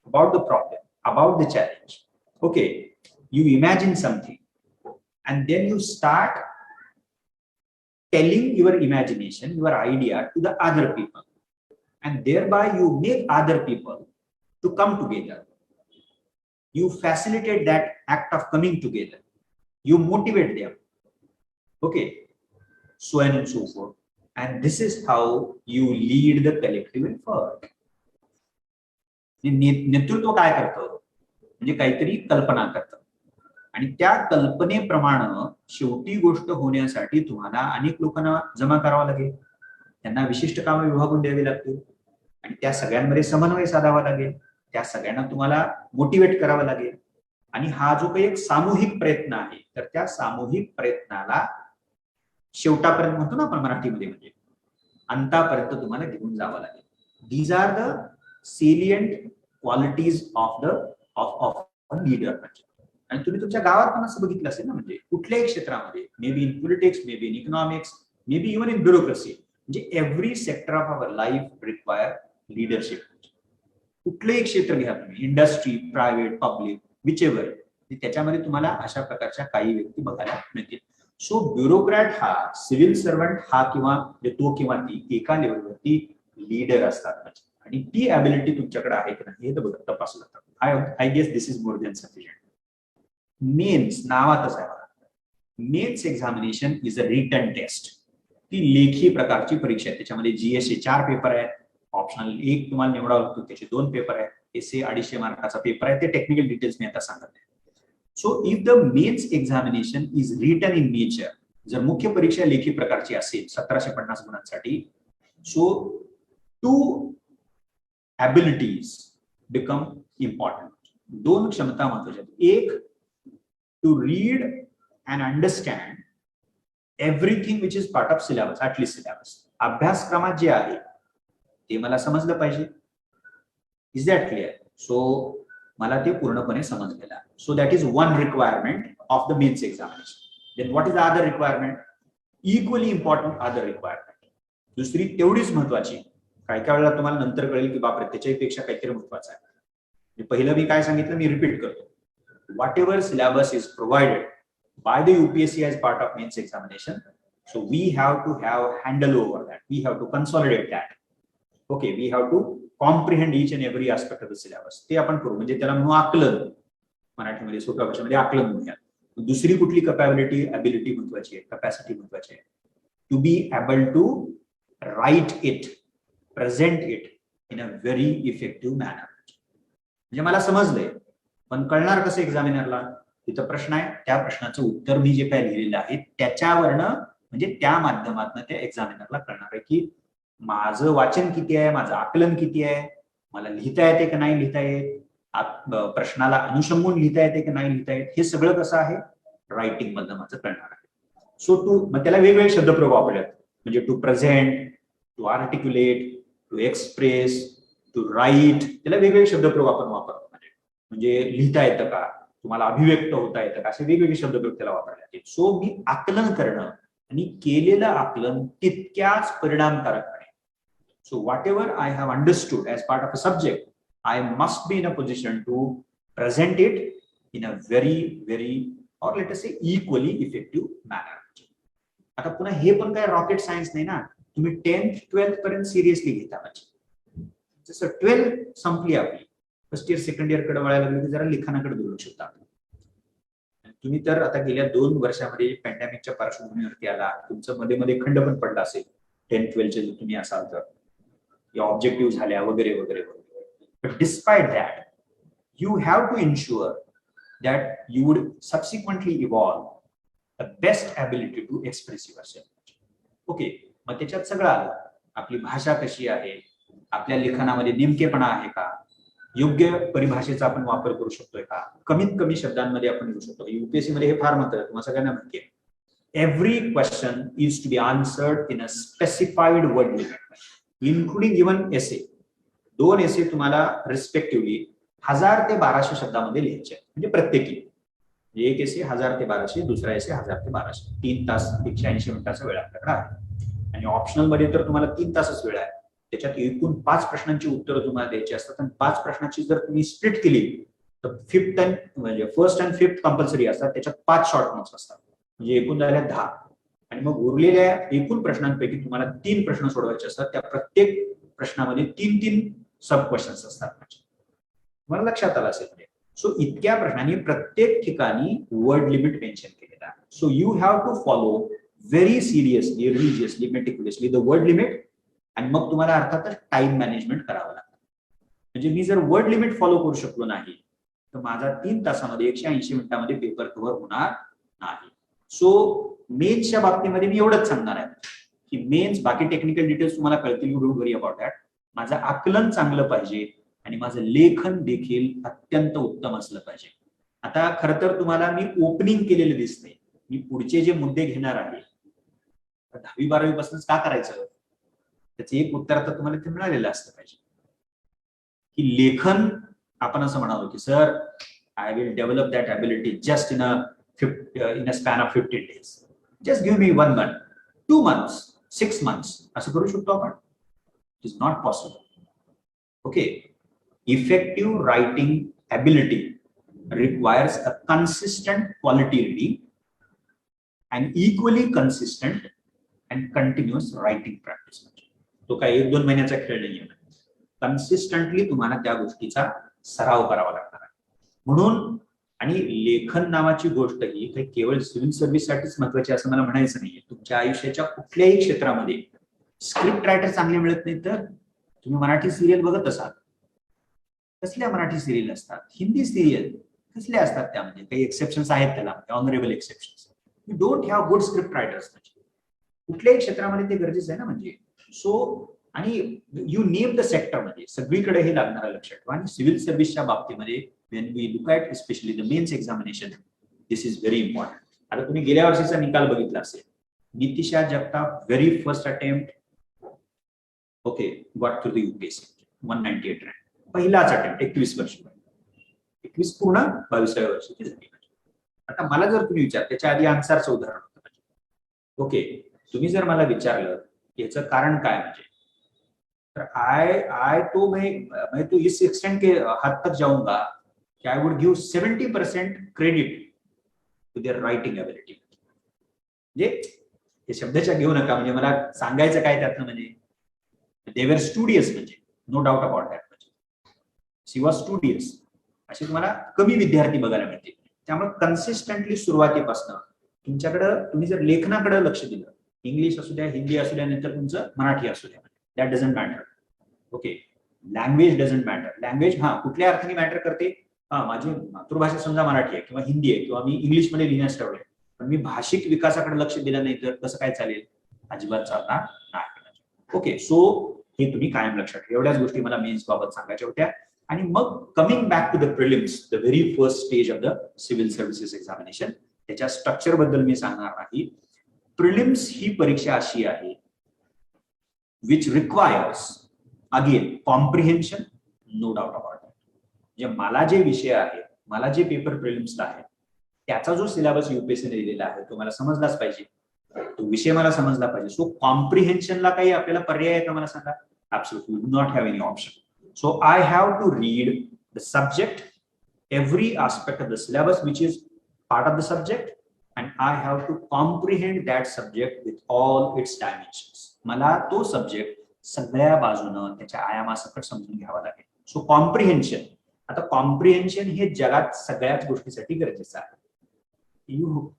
about the problem, about the challenge. Okay, you imagine something and then you start telling your imagination, your idea to the other people, and thereby you make other people to come together. You facilitate that act of coming together. You motivate them. Okay, so on and so forth. And this is how you lead the collective effort. नेतृत्व काय करतं, म्हणजे काहीतरी कल्पना करतं आणि त्या कल्पनेप्रमाणे शेवटी गोष्ट होण्यासाठी तुम्हाला अनेक लोकांना जमा करावा लागेल, त्यांना विशिष्ट कामं विभागून द्यावी लागतील आणि त्या सगळ्यांमध्ये समन्वय साधावा लागेल, त्या सगळ्यांना तुम्हाला मोटिवेट करावं लागेल. आणि हा जो काही एक सामूहिक प्रयत्न आहे तर त्या सामूहिक प्रयत्नाला शेवटापर्यंत म्हणतो ना आपण मराठीमध्ये, म्हणजे अंतापर्यंत तुम्हाला घेऊन जावं लागेल. These are the salient qualities of leader. आणि तुम्ही तुमच्या गावात पण असं बघितलं असेल ना, म्हणजे कुठल्याही क्षेत्रामध्ये, may be in politics, may be in economics, maybe even in bureaucracy, म्हणजे every sector of our life require leadership. कुठलंही क्षेत्र घ्या तुम्ही, industry, private, public, whichever, त्याच्यामध्ये तुम्हाला अशा प्रकारच्या काही व्यक्ती बघायला मिळतील. सो ब्युरोक्रॅट हा, सिव्हिल सर्वंट हा किंवा तो किंवा ती एका लेवलवरती लीडर असतात आणि ती ॲबिलिटी तुमच्याकडे आहे की नाही हे तपासलं जातं. I guess this is more than sufficient. Mains नावातच आहे, mains examination is a written test. ती लेखी प्रकारची परीक्षा आहे. त्याच्यामध्ये जीएसचे 4 पेपर आहेत, ऑप्शनल 1 तुम्हाला निवडावं लागतो, त्याचे 2 पेपर आहेत, एसए 250 मार्काचा पेपर आहे. ते टेक्निकल डिटेल्स मी आता सांगत आहे. So if the mains examination is written in nature, जर मुख्य परीक्षा लेखी प्रकारची असेल 1750 गुणांसाठी, सो 2 ॲबिलिटीज बिकम इम्पॉर्टंट. 2 क्षमता महत्वाच्या. एक, to read and understand everything which is part of syllabus, at least syllabus. अभ्यासक्रमात जे आहे ते मला समजलं पाहिजे. Is that clear? सो मला ते पूर्णपणे समजलेलं आहे. So that is one requirement of the mains examination. Then what is the other requirement? Equally important other requirement. दुसरी तेवढीच महत्वाची, काय काय वेळेला तुम्हाला नंतर कळेल की बापरे त्याच्यापेक्षा काहीतरी महत्वाचं आहे. पहिलं मी काय सांगितलं मी रिपीट करतो. What ever syllabus is provided by the UPSC as part of mains examination, so we have to have handle over that, we have to consolidate that. Okay, we have to comprehend each and every aspect of the syllabus. ते आपण करू, म्हणजे त्याला म्हणू आकलन, मराठीमध्ये सोप्या भाषेमध्ये आकलन म्हणूया. दुसरी कुठली कॅपॅबिलिटी, ॲबिलिटी महत्वाची आहे, कॅपॅसिटी महत्वाची आहे. To be able to write it, present it in a very effective manner. म्हणजे मला समजलंय पण कळणार कसं एक्झामिनरला, तिथं प्रश्न आहे, त्या प्रश्नाचं उत्तर मी जे काय लिहिलेलं आहे त्याच्यावरनं, म्हणजे त्या माध्यमातून त्या एक्झामिनरला कळणार आहे की माझं वाचन किती आहे, माझं आकलन किती आहे, मला लिहिता येते की नाही लिहिता येत, प्रश्नाला अनुषंगून लिहिता येते की नाही लिहिता येत, हे सगळं कसं आहे रायटिंग मधनं माझं कळणार आहे. सो मग त्याला वेगवेगळे शब्दप्रयोग वापरलेत, म्हणजे to present, to articulate, to express, to write, त्याला वेगवेगळे शब्दप्रयोग आपण वापरतो. म्हणजे लिहिता येतं का, तुम्हाला अभिव्यक्त होता येतं का, असे वेगवेगळे शब्दप्रयोग त्याला वापरले. सो मी आकलन करणं आणि केलेलं आकलन तितक्याच परिणामकारक आहे. So whatever I have understood as part of a subject, I must be in a position to present it in a very or let us say equally effective manner. आता पुन्हा हे पण काय रॉकेट सायन्स नाही ना, तुम्ही 10th 12th पर्यंत सिरियसली घेता. म्हणजे जसं 12th संपली आपली, फर्स्ट इयर सेकंड इयर कडे वळायला लागलं की जरा लिखाणाकडे दुर्लक्ष होतं. तुम्ही तर आता गेल्या 2 वर्षामध्ये पॅन्डेमिकच्या पार्श्वभूमीवरती आला, तुमचं मध्ये मध्ये खंड पण पडला असेल 10th 12th चे तुम्ही असाल तर, या ऑब्जेक्टिव्ह झाल्या वगैरे वगैरे वगैरे. But despite that you have to ensure that you would subsequently evolve the best ability to express yourself. Okay, मग त्याच्यात सगळं आलं. आपली भाषा कशी आहे, आपल्या लिखाणामध्ये नेमकेपणा आहे का, योग्य परिभाषेचा आपण वापर करू शकतोय का, कमीत कमी शब्दांमध्ये आपण लिहू शकतो. युपीएससी मध्ये हे फार महत्त्वाचं, तुम्हाला सगळ्यांना माहिती आहे. Every question is to be answered in a specified word limit, including even essay. 2 essay तुम्हाला रिस्पेक्टिव्हली 1000 ते 1200 शब्दामध्ये लिहायचे, म्हणजे प्रत्येकी. एक एसे 1000 ते 1200, दुसरा एसे 1000 ते 1200. 3 तास 180 मिनिटाचा वेळ आपल्याकडे आहे. आणि ऑप्शनल मध्ये तर तुम्हाला 3 तासच वेळ आहे. त्याच्यात एकूण 5 प्रश्नांची उत्तरं तुम्हाला द्यायची असतात, आणि 5 प्रश्नाची जर तुम्ही स्प्लिट केली तर फर्स्ट अँड फिफ्थ कंपल्सरी असतात, त्याच्यात 5 शॉर्ट नोट्स असतात, म्हणजे एकूण झाल्या 10. आणि मग उरलेल्या एकूण प्रश्नांपैकी तुम्हाला 3 प्रश्न सोडवायचे असतात. त्या प्रत्येक प्रश्नामध्ये 3 सब क्वेश्चन्स असतात. तुम्हाला लक्षात आलं असेल. सो इतक्या प्रश्नांनी प्रत्येक ठिकाणी वर्ड लिमिट मेन्शन केलेला आहे. So you have to follow very seriously, religiously, meticulously the word limit. आणि मग तुम्हाला अर्थातच टाइम मॅनेजमेंट करावं लागतं. म्हणजे मी जर वर्ड लिमिट फॉलो करू शकलो नाही तर माझा 3 तासामध्ये 180 मिनिटांमध्ये पेपर कव्हर होणार नाही. सो मेन्सच्या बाबतीमध्ये मी एवढंच सांगणार आहे की मेन्स, बाकी टेक्निकल डिटेल्स तुम्हाला कळतील, you don't worry about that. माझं आकलन चांगलं पाहिजे आणि माझं लेखन देखील अत्यंत उत्तम असलं पाहिजे. आता खरं तर तुम्हाला मी ओपनिंग केलेलं दिसतंय. मी पुढचे जे मुद्दे घेणार आहे 10वी 12वी पासूनच का करायचं, त्याचं एक उत्तर आता तुम्हाला ते मिळालेलं असलं पाहिजे की लेखन आपण असं म्हणालो की sir I will develop that ability just in a span of 15 days. Just give me 1 month, 2 months, 6 months असं करू शकतो आपण. It is not possible. Okay, effective writing ability requires a consistent quality reading and equally consistent and continuous writing practice. तो काय 1-2 महिन्याचा खेळ नाहीये. कन्सिस्टंटली तुम्हाला त्या गोष्टीचा सराव करावा लागणार आहे. म्हणून, आणि लेखन नावाची गोष्ट ही काही केवळ सिव्हिल सर्व्हिससाठीच महत्वाची असं मला म्हणायचं नाहीये. तुमच्या आयुष्याच्या कुठल्याही क्षेत्रामध्ये स्क्रिप्ट रायटर चांगले मिळत नाही तर तुम्ही मराठी सिरियल बघत असाल, कसल्या मराठी सिरियल असतात, हिंदी सिरियल कसले असतात, त्यामध्ये काही एक्सेप्शन्स आहेत त्याला, honourable exceptions. You don't have good script writers. कुठल्याही क्षेत्रामध्ये ते गरजेचं आहे ना. म्हणजे सो, आणि यू नेम द सेक्टरमध्ये सगळीकडे हे लागणार लक्षात ठेवा. आणि सिव्हिल सर्व्हिसच्या बाबतीमध्ये when we look at especially the mains examination, this is very important. आता तुम्ही गेल्या वर्षीचा निकाल बघितला असेल. Nitisha Jagtap very first attempt, okay, got through the UPSC 198 rank. पहिलाच अटेम्प्ट, 21 वर्ष, 21 पूर्ण 22व्या वर्षाची झाली. आता मला जर तुम्ही विचार, त्याच्या आधी आन्सरचं उदाहरण होतं. ओके, तुम्ही जर मला विचारलं याचं कारण काय, म्हणजे तर आय तो इस एक्सटेंट के हद तक जाऊंगा कि I would give 70% credit to their writing ability. म्हणजे हे शब्दाच्या घेऊ नका, म्हणजे मला सांगायचं काय त्यातनं, म्हणजे दे वर स्टुडियस, म्हणजे नो डाऊट अबाउट दॅट. म्हणजे शी वॉज स्टुडियस. असे तुम्हाला कमी विद्यार्थी बघायला मिळतील. त्यामुळे कन्सिस्टंटली सुरुवातीपासून तुमच्याकडं, तुम्ही जर लेखनाकडे लक्ष दिलं, इंग्लिश असू द्या, हिंदी असू द्या, नंतर तुमचं मराठी असू द्या, that doesn't matter. Okay, language doesn't matter. Language कुठल्या अर्थाने मॅटर करते. माझी मातृभाषा समजा मराठी आहे किंवा हिंदी आहे किंवा मी इंग्लिशमध्ये लिहिण्यास ठरवलंय, पण मी भाषिक विकासाकडे लक्ष दिलं नाही तर कसं काय चालेल, अजिबात चालणार नाही. ओके, सो हे तुम्ही कायम लक्षात ठेवा. एवढ्याच गोष्टी मला मेन्स बाबत सांगायच्या होत्या. आणि मग coming back to the prelims, the very first stage of the civil services examination, त्याच्या स्ट्रक्चर बद्दल मी सांगणार नाही. प्रिलिम्स ही परीक्षा अशी आहे which requires again comprehension, no doubt about that. म्हणजे मला जे विषय आहेत, मला जे पेपर प्रिलिम्सला आहे, त्याचा जो सिलेबस युपीएससीने दिलेला आहे तो मला समजलाच पाहिजे, तो विषय मला समजला पाहिजे. सो कॉम्प्रिहेन्शनला काही आपल्याला पर्याय आहे का मला सांगा? Absolutely we do not have any option. So I have to read the subject, every aspect of the syllabus which is part of the subject, and I have to comprehend that subject with all its dimensions. मला तो सब्जेक्ट सगळ्या बाजूनं त्याच्या आयामासकट समजून घ्यावा लागेल. सो कॉम्प्रिहेन्शन, आता कॉम्प्रिहेन्शन हे जगात सगळ्याच गोष्टीसाठी गरजेचं आहे.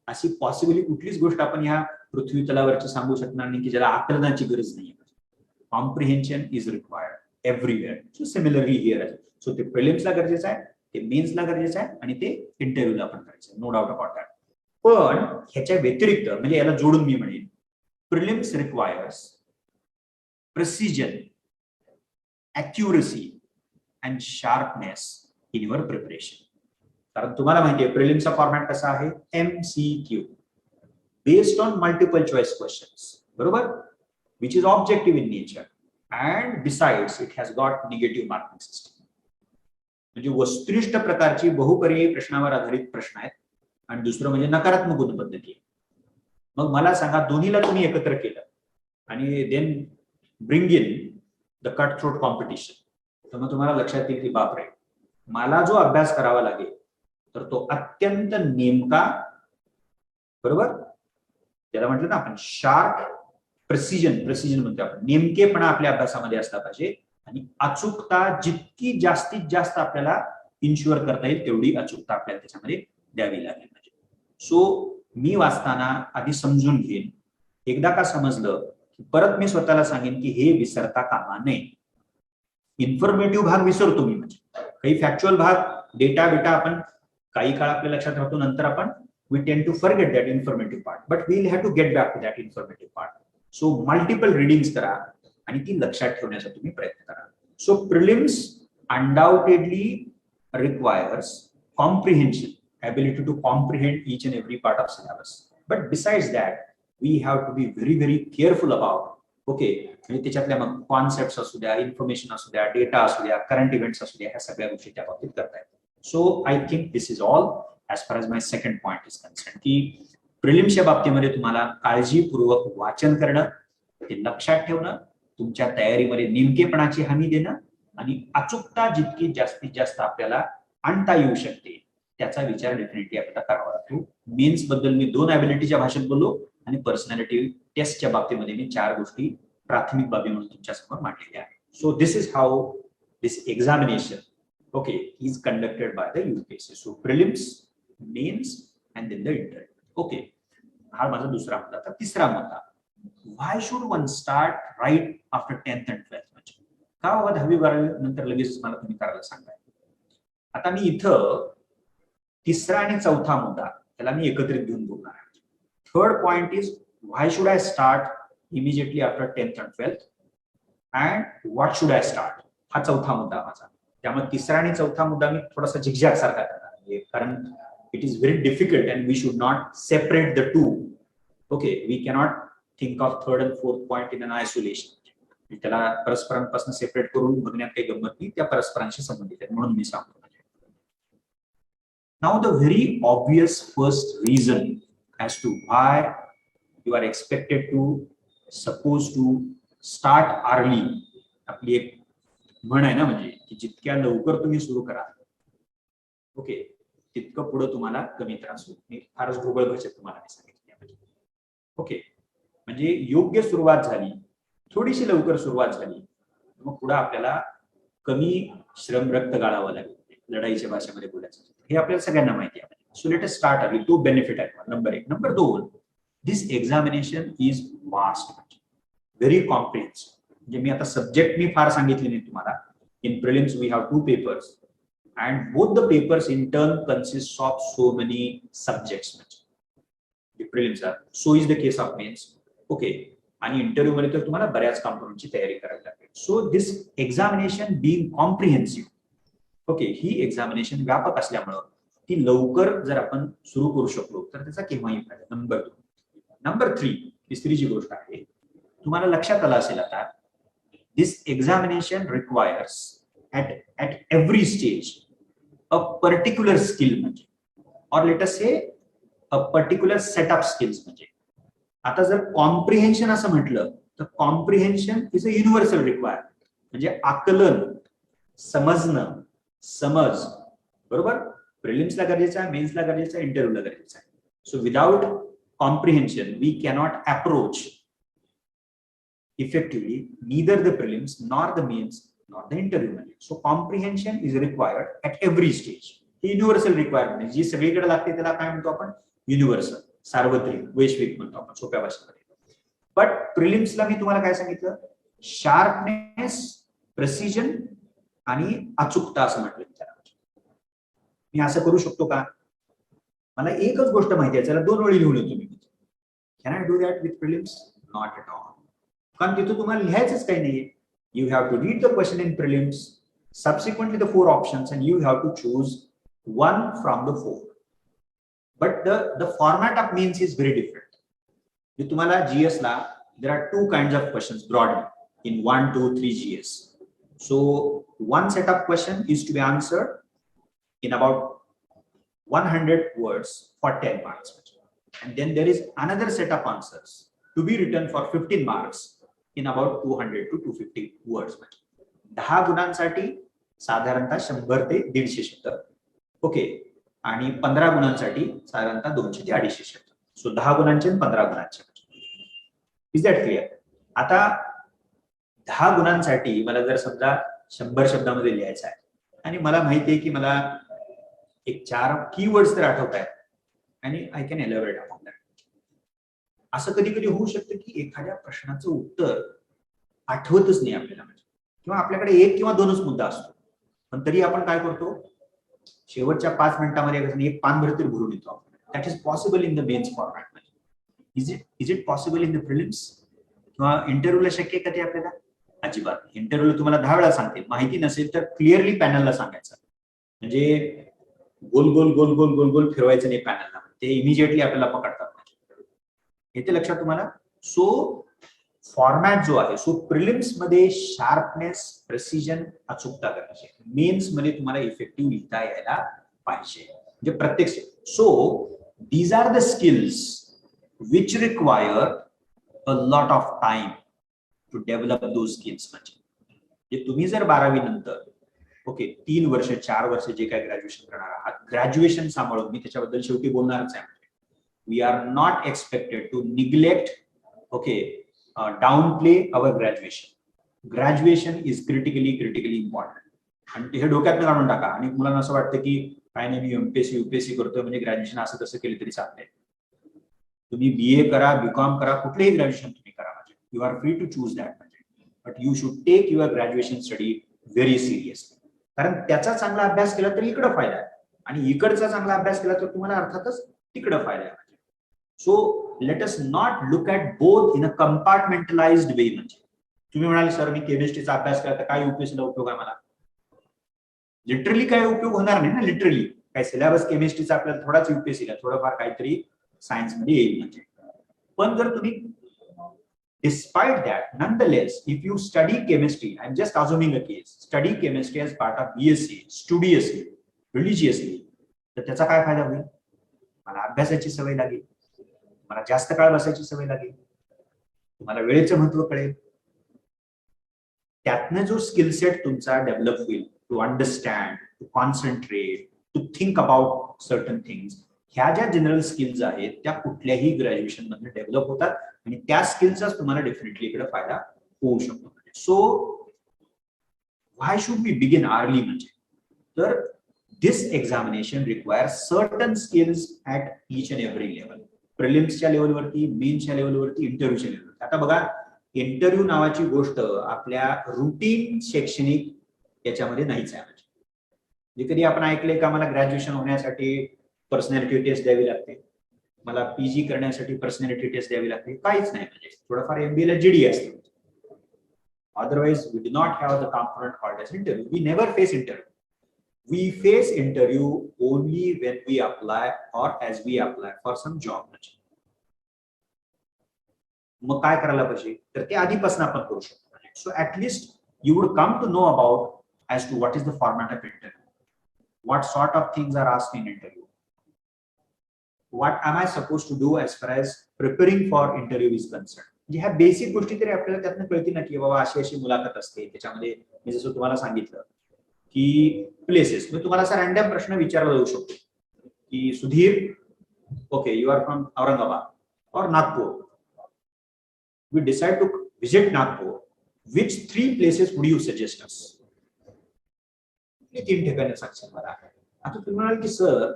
अशी पॉसिबली कुठलीच गोष्ट आपण ह्या पृथ्वी तलावरची सांगू शकणार नाही की ज्याला आकलनाची गरज नाही. Comprehension is required everywhere. So similarly here, so ते प्रिलिम्सला गरजेचं आहे, ते मेन्सला गरजेचं आहे, आणि ते इंटरव्ह्यूला पण गरजेचं आहे, नो डाऊट अबाउट दॅट. पण ह्याच्या व्यतिरिक्त म्हणजे याला जोडून मी म्हणेन, prelims requires precision, accuracy and sharpness in your preparation. कारण तुम्हाला माहिती आहे प्रिलिम्सचा फॉर्मॅट कसा आहे, MCQ, based on multiple choice questions, बरोबर, which is objective in nature. And besides, it has got negative marking system. म्हणजे वस्तुनिष्ठ प्रकारची बहुपर्यायी प्रश्नावर आधारित प्रश्न आहेत, आणि दुसरं म्हणजे नकारात्मक गुण पद्धती आहे. मग मला सांगा, दोन्हीला तुम्ही एकत्र केलं आणि then bring in the cut throat competition, तर मग तुम्हाला लक्षात येईल की बापरे, मला जो अभ्यास करावा लागेल तर तो अत्यंत नेमका, बरोबर, त्याला म्हटलं ना आपण शार्प, प्रिसिजन म्हणतो आपण, नेमकेपणा आपल्या अभ्यासामध्ये असला पाहिजे, आणि अचूकता जितकी जास्तीत जास्त आपल्याला इन्शुअर करता येईल तेवढी अचूकता आपल्याला त्याच्यामध्ये द्यावी लागेल पाहिजे. सो मी वाचताना आधी समजून घेईन, एकदा का समजलं की परत मी स्वतःला सांगेन की हे विसरता कामा नये. इन्फॉर्मेटिव्ह भाग विसरतो मी, म्हणजे काही फॅक्च्युअल भाग, डेटा बिटा आपण काही काळ आपल्या लक्षात राहतो, नंतर आपण we tend to forget that informative part, but we'll have to get back to that informative part. So multiple readings करा आणि ती लक्षात ठेवण्याचा तुम्ही प्रयत्न करा. So prelims undoubtedly requires comprehension, ability to comprehend each and every part of syllabus. But besides that, we have to be very, very careful about, okay, म्हणजे त्याच्यातल्या मग कॉन्सेप्ट्स असू द्या, इन्फॉर्मेशन असू द्या, डेटा असू द्या, करंट इव्हेंट्स असू द्या, ह्या सगळ्या गोष्टी त्या बाबतीत करता येतात. So I think this is all as far as my second point is concerned, की प्रिलिम्सच्या बाबतीमध्ये तुम्हाला काळजीपूर्वक वाचन करणं, ते लक्षात ठेवणं, तुमच्या तयारीमध्ये नेमकेपणाची हमी देणं, आणि अचूकता जितकी जास्तीत जास्त आपल्याला आणता येऊ शकते त्याचा विचार डेफिनेटली आपल्याला करावा लागतो. मेन्स बद्दल मी 2 ॲबिलिटीच्या भाषेत बोललो, आणि पर्सनॅलिटी टेस्टच्या बाबतीमध्ये मी 4 गोष्टी प्राथमिक बाबी म्हणून तुमच्या समोर मांडलेल्या आहेत. So this is how this examination, okay, is conducted by the UPSC. So prelims, mains and then the interview. Okay, हा माझा दुसरा मुद्दा. तर तिसरा मुद्दा, why should one start right after 10th and 12th? म्हणजे का बाबा 10वी 12वी नंतर लगेच मला तुम्ही करायला सांगाय? आता मी इथं तिसरा आणि चौथा मुद्दा त्याला मी एकत्रित घेऊन बोलणार आहे. Third point is why should I start immediately after 10th and 12th and what should I start, हा चौथा मुद्दा माझा. त्यामुळे तिसरा आणि चौथा मुद्दा मी थोडासा झिगझॅग सारखा करणार आहे, कारण it is very difficult and we should not separate the two. Okay, we cannot think of third and fourth point in an isolation. त्याला परस्परांपासून सेपरेट करून बघण्यात काही गंमत नाही, त्या परस्परांशी संबंधित आहे म्हणून मी सांगतो. Now the very obvious first reason as to why you are expected to, supposed to start early, आपली एक म्हण आहे ना, म्हणजे की जितक्या लवकर तुम्ही सुरू करा, ओके, तितकं पुढे तुम्हाला कमी त्रास होत नाही. फारच ढोबळ भाषेत तुम्हाला मी सांगितलं. ओके, म्हणजे योग्य सुरुवात झाली, थोडीशी लवकर सुरुवात झाली, मग पुढे आपल्याला कमी श्रम रक्त गाळावं लागेल, लढाईच्या भाषेमध्ये बोलायचं, हे आपल्याला सगळ्यांना माहिती आहे. So let us start early, तो बेनिफिट आहे number 1. Number 2, this examination is vast, very comprehensive. म्हणजे मी आता सब्जेक्ट मी फार सांगितले नाही तुम्हाला. In prelims we have 2 papers and both the papers in turn consists of so many subjects. The prelims are, so is the case of mains. Okay, आणि इंटरव्ह्यू मध्ये तर तुम्हाला बऱ्याच कंपोनेंटची तयारी करावी लागेल. So this examination being comprehensive, okay, he examination व्यापक असल्यामुळं ती लवकर जर आपण सुरू करू शकलो तर त्याचा केव्हाही फायदा. नंबर 2. नंबर 3, तिसरी जी गोष्ट आहे, तुम्हाला लक्षात आलं असेल आता, this examination requires at every stage a particular skill म्हणजे, or let us say a particular set of skills म्हणजे. आता जर कॉम्प्रिहेन्शन असं म्हटलं तर comprehension is a universal requirement, म्हणजे आकलन, समजणं, समज, बरोबर, प्रिलिम्सला गरजेचं आहे, मेन्सला गरजेचं आहे, इंटरव्ह्यूला गरजेचं आहे. So without comprehension we cannot approach effectively neither the prelims nor the mains nor the interview. So comprehension is required at every stage. ही युनिव्हर्सल रिक्वायरमेंट जी सगळीकडे लागते त्याला काय म्हणतो आपण, युनिव्हर्सल, सार्वत्रिक, वैश्विक म्हणतो आपण सोप्या भाषेमध्ये. बट प्रिलिम्सला मी तुम्हाला काय सांगितलं, शार्पनेस, प्रेसिजन आणि अचूकता असं म्हटलं त्याला. मी असं करू शकतो का, मला एकच गोष्ट माहिती आहे, त्याला 2 वेळी लिहून येतो मी, can I do that with prelims? Not at all. कारण तिथं तुम्हाला लिहायचंच काही नाहीये. You have to read the question in prelims, subsequently the 4 options, and you have to choose 1 from the 4. But the format of mains is very different. तुम्हाला जीएस ला there are 2 kinds of questions broadly in 1, 2, 3 GS. So 1 set of question is to be answered in about 100 words for 10 marks, and then there is another set of answers to be written for 15 marks in about 200 to 250 words. 10 गुणांसाठी साधारणतः 100 ते 150 शब्द, ओके, आणि 15 गुणांसाठी साधारणतः 200 ते 250 शब्द. सो 10 गुणांचे आणि 15 गुणांचे. Is that clear? आता 10 गुणांसाठी मला जर समजा 100 शब्दामध्ये लिहायचं आहे आणि मला माहिती आहे की मला एक 4 कीवर्ड्स तर आठवत आहेत आणि I can elaborate upon that. असं कधी कधी होऊ शकतं की एखाद्या प्रश्नाचं उत्तर आठवतच नाही आपल्याला, म्हणजे किंवा आपल्याकडे 1 किंवा 2च मुद्दा असतो, पण तरी आपण काय करतो, शेवटच्या 5 मिनिटांमध्ये एक पानभर तरी भरून येतो. That is possible in the mains format मध्ये. Is it possible in the prelims किंवा इंटरव्ह्यूला शक्य का ते आपल्याला? अजिबात. इंटरव्ह्यूला तुम्हाला 10 वेळा सांगते, माहिती नसेल तर क्लिअरली पॅनलला सांगायचं, म्हणजे गोल गोल गोल गोल गोल गोल फिरवायचं नाही पॅनलला, ते इमिजिएटली आपल्याला पकडतात. हे ते लक्षात तुम्हाला. सो फॉर्मॅट जो आहे, सो प्रिलिम्स मध्ये शार्पनेस, प्रेसिजन, अचूकता गरजेची. मेन्स मध्ये तुम्हाला इफेक्टिव्ह लिहिता यायला पाहिजे, म्हणजे प्रत्येक. So these are the skills which require a lot of time to develop those skills. म्हणजे तुम्ही जर 12वी नंतर, ओके, 3 वर्ष 4 वर्ष जे काय ग्रॅज्युएशन करणार आहात, ग्रॅज्युएशन सांभाळून, मी त्याच्याबद्दल शेवटी बोलणारच आहे. We are not expected to neglect, okay, downplay our graduation. Graduation is critically important. आणि हे डोक्यात काढून टाका. आणि मुलांना असं वाटतं की काय नाही, मी एमपीएससी यूपीएससी करतोय म्हणजे ग्रॅज्युएशन असं तसं केलं तरी चालतंय. तुम्ही बीए करा, बीकॉम करा, कुठलेही ग्रॅज्युएशन तुम्ही करा, म्हणजे you are free to choose that. म्हणजे but you should take your graduation study very seriously, कारण त्याचा चांगला अभ्यास केला तर इकडं फायदा आहे, आणि इकडचा चांगला अभ्यास केला तर तुम्हाला अर्थातच तिकडं फायदा आहे. So let us not look at both in a compartmentalized way. म्हणजे तुम्ही म्हणाले सर मी केमिस्ट्रीचा अभ्यास केला तर काय यूपीएससीला उपयोग आहे मला? लिटरली काय उपयोग होणार नाही ना. लिटरली काय सिलेबस केमिस्ट्रीचा आपल्याला थोडाच यूपीएससीला, थोडंफार काहीतरी सायन्स मध्ये येईल म्हणजे. पण जर तुम्ही despite that, nonetheless, if you study chemistry, I'm just assuming a case, study chemistry as part of BSc studiously, religiously, तर त्याचा काय फायदा होईल? मला अभ्यासाची सवय लागेल, मला जास्त काळ बसायची सवय लागेल, तुम्हाला वेळेचं महत्व कळेल, त्यातनं जो स्किल सेट तुमचा डेव्हलप होईल, to understand, to concentrate, to think about certain things, ह्या ज्या जनरल स्किल्स आहेत त्या कुठल्याही ग्रॅज्युएशन मध्ये डेव्हलप होतात, आणि त्या स्किल्सचाच तुम्हाला डेफिनेटली इकडे फायदा होऊ शकतो. So why should we begin early? म्हणजे तर this examination require certain skills at each and every level. प्रिलिम्सच्या लेवलवरती, मेन्सच्या लेवलवरती, इंटरव्ह्यूच्या लेवलवरती. आता बघा, इंटरव्ह्यू नावाची गोष्ट आपल्या रुटीन शैक्षणिक याच्यामध्ये नाहीच आहे. म्हणजे कधी आपण ऐकलंय का मला ग्रॅज्युएशन होण्यासाठी पर्सनॅलिटी टेस्ट द्यावी लागते, मला पीजी करण्यासाठी पर्सनॅलिटी टेस्ट द्यावी लागते? काहीच नाही. म्हणजे थोडंफार एमबीए ला जीडी असते, Otherwise, we do not have the component called as interview. We never face interview. We face interview only when we apply or as we apply for some job. मग काय करायला पाहिजे तर ते आधीपासून आपण करू शकतो. So at least you would come to know about as to what is the format of interview, what sort of things are asked in interview, what am I supposed to do as far as preparing for interview is concerned. म्हणजे ह्या बेसिक गोष्टी तरी आपल्याला त्यातनं कळतील ना की बाबा अशी अशी मुलाखत असते. त्याच्यामध्ये मी जसं तुम्हाला सांगितलं की प्लेसेस, मी तुम्हाला असा रॅन्डम प्रश्न विचारला जाऊ शकतो की Sudhir, okay, you are from Aurangabad or Nagpur, we decide to visit Nagpur, which 3 places would you suggest us? तीन ठिकाणी सांगशील मला. आता तुम्ही म्हणाल की sir,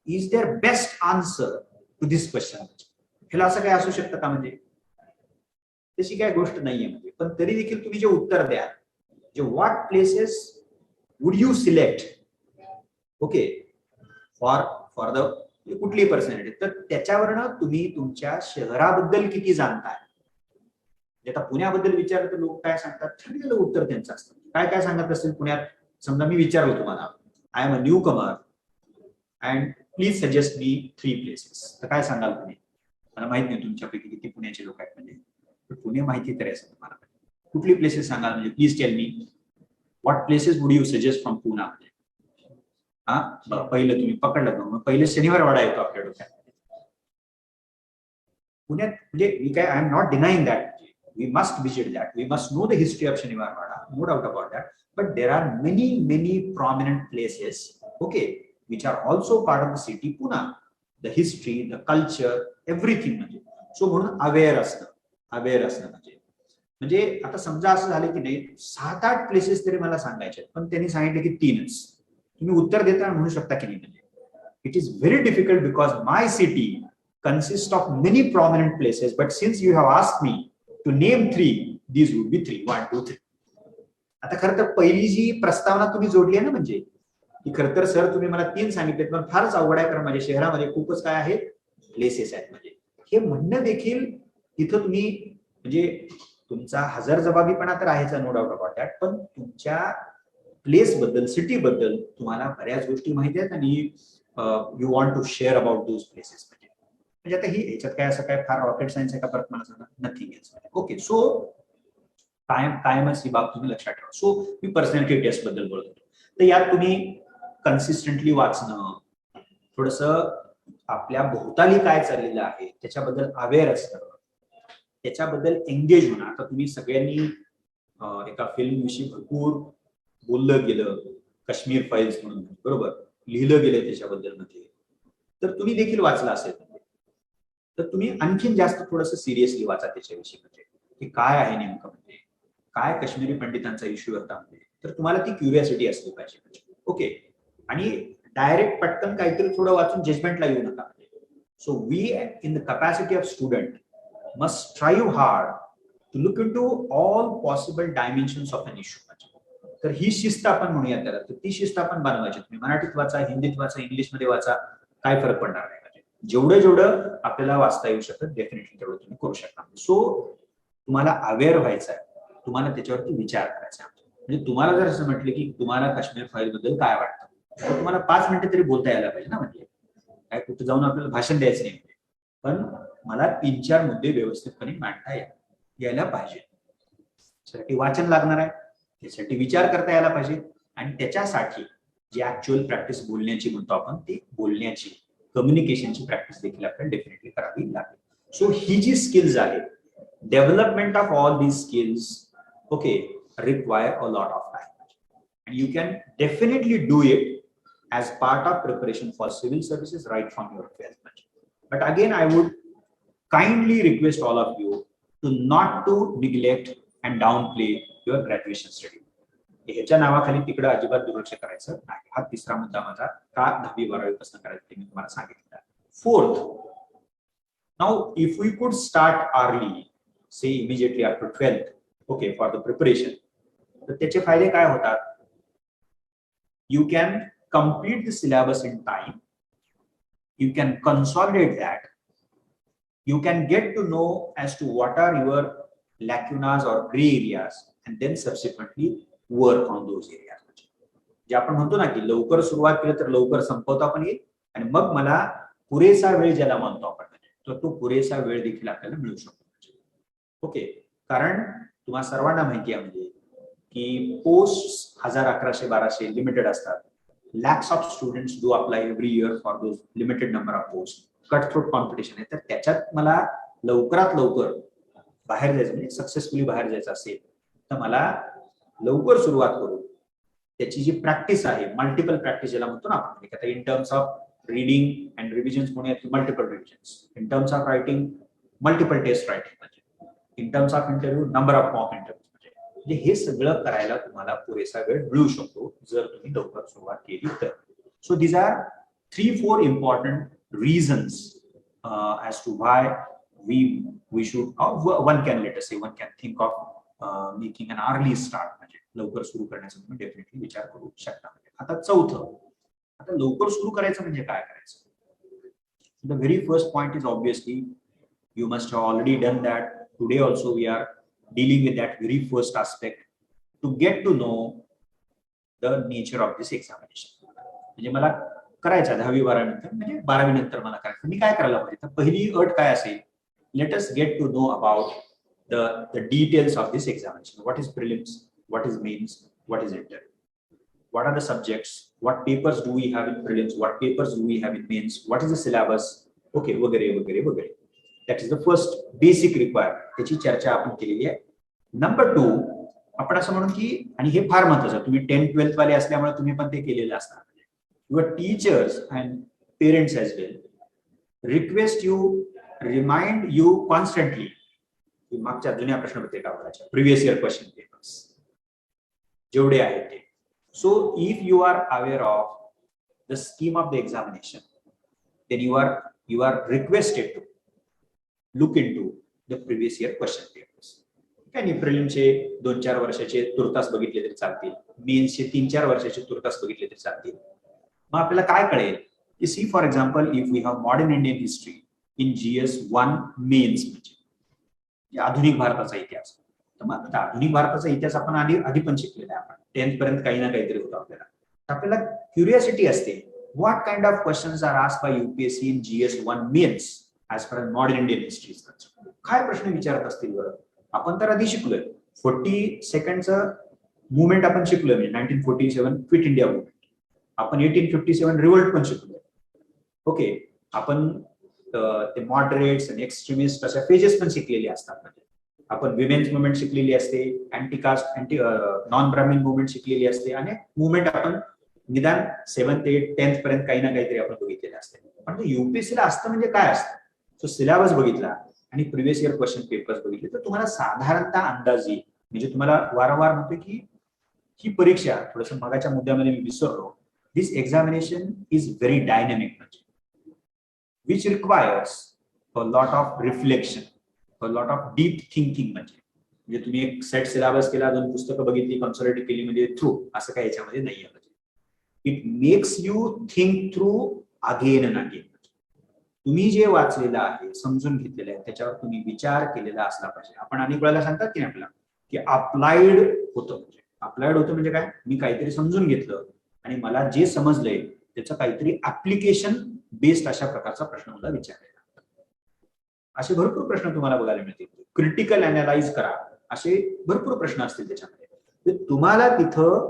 is there best answer to this question? ह्याला असं काय असू शकतं का? म्हणजे तशी काय गोष्ट नाहीये. म्हणजे पण तरी देखील तुम्ही जे उत्तर द्या, जे what places would you select, okay, for the कुठली पर्सनॅलिटी, तर त्याच्यावरनं तुम्ही तुमच्या शहराबद्दल किती जाणताय. आता पुण्याबद्दल विचारलं तर लोक काय सांगतात, ठरलेलं उत्तर त्यांचं असतं. काय काय सांगत असेल पुण्यात, समजा मी विचारलो तुम्हाला, I am a new Qamar and please suggest me 3 places, तर काय सांगाल तुम्ही? मला माहित नाही तुमच्यापैकी किती पुण्याचे लोक आहेत, म्हणजे पुणे माहिती तर आहे तुम्हाला. कुठली प्लेसेस सांगाल? म्हणजे please tell me what places would you suggest from Pune. हा, पहिलं तुम्ही पकडलं, मग पहिले शनिवार वाडा येतो आपल्या डोक्यात. पुण्यात म्हणजे मी काय, I am not denying that, we must visit that, we must know the history of Shaniwar Wada, no doubt about that, but there are many prominent places, okay, which are also part of the city Pune, the history, the culture, everything. म्हणजे सो म्हणून अवेअर असणं म्हणजे आता समजा असं झालं की नाही 7-8 प्लेसेस तरी मला सांगायचे, पण त्यांनी सांगितलं की 3च. तुम्ही उत्तर देताना म्हणू शकता की नाही? म्हणजे it is very difficult because my city consists of many prominent places, but since you have asked me to name 3, these would be 3, 1, 2, 3. आता खरं तर पहिली जी प्रस्तावना तुम्ही जोडली आहे ना, म्हणजे की खरं तर सर तुम्ही मला 3 सांगितले, पण फारच अवघड आहे कारण माझ्या शहरामध्ये खूपच काय आहे, प्लेसेस आहेत. म्हणजे हे म्हणणं देखील तिथं तुम्ही म्हणजे तुमचा हजरजबाबीपणा तर आहेच, नो डाऊट अबाउट दॅट, पण तुमच्या प्लेस बद्दल, सिटी बद्दल तुम्हाला बऱ्याच गोष्टी माहिती आहेत आणि you want to share about those places. म्हणजे आता ही ह्याच्यात काय असं काय फार रॉकेट सायन्स आहे का परत मला सांगा? Nothing else. ओके, सो कायमच ही बाब तुम्ही लक्षात ठेवा. सो मी पर्सनॅलिटी टेस्ट बद्दल बोलत होतो, तर यात तुम्ही कन्सिस्टंटली वाचणं, थोडस आपल्या भोवताली काय चाललेलं आहे त्याच्याबद्दल अवेअर असणं, त्याच्याबद्दल एंगेज होणं. आता तुम्ही सगळ्यांनी एका फिल्म विषयी भरपूर बोललं गेलं, काश्मीर फाईल्स म्हणून, बरोबर, लिहिलं गेलं त्याच्याबद्दल मध्ये, तर तुम्ही देखील वाचला असेल, तर तुम्ही आणखीन जास्त थोडंसं सिरियसली वाचा त्याच्याविषयी, म्हणजे की काय आहे नेमकं, म्हणजे काय काश्मीरी पंडितांचा इश्यू होता, म्हणजे तर तुम्हाला ती क्युरिओसिटी असली पाहिजे. ओके, आणि डायरेक्ट पटकन काहीतरी थोडं वाचून जजमेंटला येऊ नका. So we in the capacity of student must strive hard to look into all possible dimensions of an issue. तर ही शिस्त आपण म्हणूया त्याला, तर ती शिस्त आपण बनवायची. तुम्ही मराठीत वाचा, हिंदीत वाचा, इंग्लिशमध्ये वाचा, काय फरक पडणार नाही. जेवढं आपल्याला वाचता येऊ शकतं डेफिनेटली तेवढं तुम्ही करू शकता. सो तुम्हाला अवेअर व्हायचं आहे, तुम्हाला त्याच्यावरती विचार करायचा आहे. म्हणजे तुम्हाला जर असं म्हटलं की तुम्हाला काश्मीर फाईल बद्दल काय वाटतं, तर तुम्हाला 5 मिनिटं तरी बोलता यायला पाहिजे ना. म्हणजे काय कुठे जाऊन आपल्याला भाषण द्यायचं नाही, पण मला 3-4 मुद्दे व्यवस्थितपणे मांडता यायला पाहिजे. त्यासाठी वाचन लागणार आहे, त्यासाठी विचार करता यायला पाहिजे, आणि त्याच्यासाठी जी ऍक्च्युअल प्रॅक्टिस बोलण्याची म्हणतो आपण, ती बोलण्याची, कम्युनिकेशनची प्रॅक्टिस देखील आपल्याला डेफिनेटली करावी लागेल. सो ही जी स्किल्स आहेत, development of all these skills, okay, require a lot of time, and you can definitely do it as part of preparation for civil services right from your 12th. But again, I would kindly request all of you to not to neglect and downplay your graduation study. ह्याच्या नावाखाली तिकडे अजिबात दुर्लक्ष करायचं नाही. हा तिसरा मुद्दा माझा, का 10वी-12वी पासून करायचं ते मी तुम्हाला सांगितलं. 4th, now if we could start early, say immediately after 12th, okay, for the preparation, तर त्याचे फायदे काय होतात? You can complete the syllabus in time, you can consolidate that, you can get to know as to what are your lacunas or gray areas, and then subsequently work on those areas. जे आपण म्हणतो ना की लवकर सुरुवात केली तर लवकर संपवता पण येईल आणि मग मला पुरेसा वेळ ज्याला म्हणतो आपण तर तो पुरेसा वेळ देखील आपल्याला मिळू शकतो. ओके, कारण तुम्हाला सर्वांना माहिती आहे म्हणजे की पोस्ट 1100-1200 लिमिटेड असतात. Lakhs of students do apply every year for those limited number of post. Cut throat competition आहे, तर त्याच्यात मला लवकरात लवकर बाहेर जायचं म्हणजे सक्सेसफुली बाहेर जायचं असेल तर मला लवकर सुरुवात करू. त्याची जी प्रॅक्टिस आहे, मल्टिपल प्रॅक्टिस ज्याला म्हणतो ना आपण, आता in terms of reading and revisions म्हणूयात multiple revisions, in terms of writing multiple test writing, म्हणजे in terms of interview number of mock interview, म्हणजे हे सगळं करायला तुम्हाला पुरेसा वेळ मिळू शकतो जर तुम्ही लवकर सुरुवात केली तर. So these are 3-4 important reasons as to why we should, one can think of making an early start. म्हणजे लवकर सुरू करण्याचा तुम्ही डेफिनेटली विचार करू शकता. आता चौथं, आता लवकर सुरू करायचं म्हणजे काय करायचं. The very first point is obviously you must have already done that. Today also we are dealing with that very first aspect to get to know the nature of this examination. म्हणजे मला करायचा 10वी-12वी नंतर, म्हणजे 12वी नंतर मला करायचं, मी काय करायला पाहिजे. तर पहिली अट काय असेल, let us get to know about the details of this examination. What is prelims, what is mains, what is interview, what are the subjects, what papers do we have in prelims, what papers do we have in mains, what is the syllabus, okay, वगैरे वगैरे वगैरे. That is the first basic requirement. त्याची चर्चा आपण केलेली आहे. नंबर 2, आपण असं म्हणून की, आणि हे फार महत्त्वाचं, तुम्ही 10th-12th वाले असल्यामुळे तुम्ही पण ते केलेलं असणार. Your teachers and parents as well request you, remind you constantly मागच्या जुन्या प्रश्नपत्रिका बघायच्या, प्रिव्हियस इयर क्वेश्चन पेपर्स जेवढे आहेत ते. So if you are aware of the scheme of the examination then you are requested to look into the previous year question papers. काही प्रिलिमचे 2-4 वर्षाचे तुर्तास बघितले तरी चालतील, मेन्सचे 3-4 वर्षाचे तुर्तास बघितले तरी चालतील. मग आपल्याला काय कळेल की, see for example, if we have modern Indian history in GS1 mains, म्हणजे आधुनिक भारताचा इतिहास, तर मग आता आधुनिक भारताचा इतिहास आपण आधी पण शिकलेला आहे. आपण 10th पर्यंत काही ना काहीतरी होतं आपल्याला. आपल्याला क्युरियोसिटी असते, what kind of questions are asked by UPSC in GS1 mains as per modern Indian history. काय प्रश्न विचारत असतील बरं. आपण तर आधी शिकलोय 42nd मुवमेंट आपण शिकलोय, म्हणजे 1947 क्विट इंडिया मुवमेंट. आपण 1857 रिव्होल्ट पण शिकलोय. ओके, आपण ते मॉडरेट्स आणि एक्स्ट्रीमिस्ट अशा फेजेस पण शिकलेले असतात. म्हणजे आपण विमेन्स मुवमेंट शिकलेली असते, अँटी कास्ट नॉन ब्राह्मण मुवमेंट शिकलेली असते, आणि मुवमेंट आपण निदान 7th, 8th, 10th पर्यंत काही ना काहीतरी आपण बघितलेले असते. पण UPSC ला असतं म्हणजे काय असतं, तो सिलेबस बघितला आणि प्रिव्हियस इयर क्वेश्चन पेपर्स बघितले तर तुम्हाला साधारणतः अंदाज येईल. म्हणजे तुम्हाला वारंवार म्हणतो की ही परीक्षा, थोडंसं मगाच्या मुद्द्यामध्ये मी विसरलो, दिस एक्झामिनेशन इज व्हेरी डायनॅमिक, म्हणजे which requires a lot of reflection, a lot of deep thinking. म्हणजे तुम्ही एक सेट सिलेबस केला, 2 पुस्तकं बघितली, कन्सॉलिडेट केली म्हणजे थ्रू, असं काही याच्यामध्ये नाहीये. It makes you think through again and again. तुम्ही जे वाचलेलं आहे, समजून घेतलेलं आहे, त्याच्यावर तुम्ही विचार केलेला असला पाहिजे. आपण अनेक वेळेला सांगतात की आपल्याला की अप्लाइड होतं. म्हणजे अप्लाइड होतं म्हणजे काय, मी काहीतरी समजून घेतलं आणि मला जे समजलंय त्याचं काहीतरी ऍप्लिकेशन बेस्ड अशा प्रकारचा प्रश्न मला विचारलेला. असे भरपूर प्रश्न तुम्हाला बघायला मिळतील. क्रिटिकल अनालाइज करा, असे भरपूर प्रश्न असतील त्याच्यामध्ये. तुम्हाला तिथं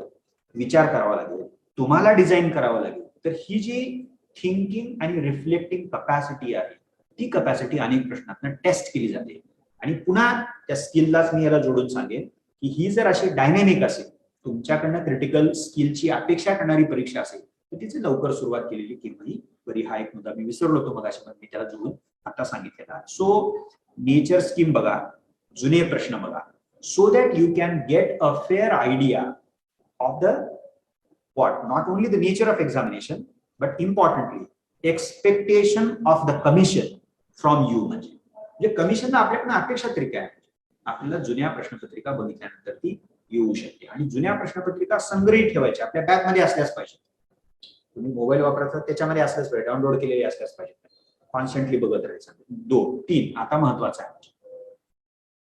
विचार करावा लागेल, तुम्हाला डिझाईन करावं लागेल. तर ही जी थिंकिंग आणि रिफ्लेक्टिंग कपॅसिटी आहे, ती कपॅसिटी अनेक प्रश्नांना टेस्ट केली जाते. आणि पुन्हा त्या स्किललाच मी याला जोडून सांगेन की ही जर अशी डायनॅमिक असेल, तुमच्याकडनं क्रिटिकल स्किलची अपेक्षा करणारी परीक्षा असेल, तर तिची लवकर सुरुवात केलेली केव्हाही बरी. हा एक मुद्दा मी विसरलो होतो मगाशी, पण मी त्याला जोडून आता सांगितलेला. सो नेचर स्कीम बघा, जुने प्रश्न बघा, so that you can get a fair idea of the what, not only the nature of examination, but importantly expectation of the commission from you. म्हणजे कमिशन आपल्याकडे अपेक्षा तरी काय, आपल्याला जुन्या प्रश्नपत्रिका बघितल्यानंतर ती येऊ शकते. आणि जुन्या प्रश्नपत्रिका संग्रहित ठेवायच्या, आपल्या बॅग मध्ये असल्याच पाहिजे. तुम्ही मोबाईल वापरता त्याच्यामध्ये असल्याच पाहिजे, डाउनलोड केलेले असल्याच पाहिजे, कॉन्स्टंटली बघत राहायचं. 2, 3 आता महत्वाचं आहे.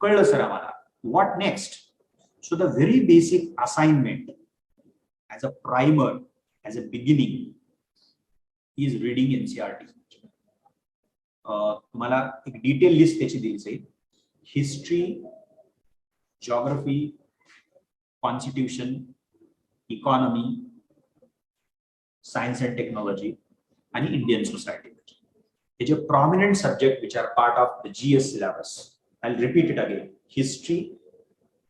कळलं सर आम्हाला, what next. So the very basic assignment as a primer, as a beginning, is reading NCERT. तुम्हाला एक डिटेल लिस्ट त्याची दिली जाईल. History, geography, constitution, economy, science and technology आणि इंडियन सोसायटी. हे जे prominent subject which are part of the GS syllabus. I will repeat it again. History,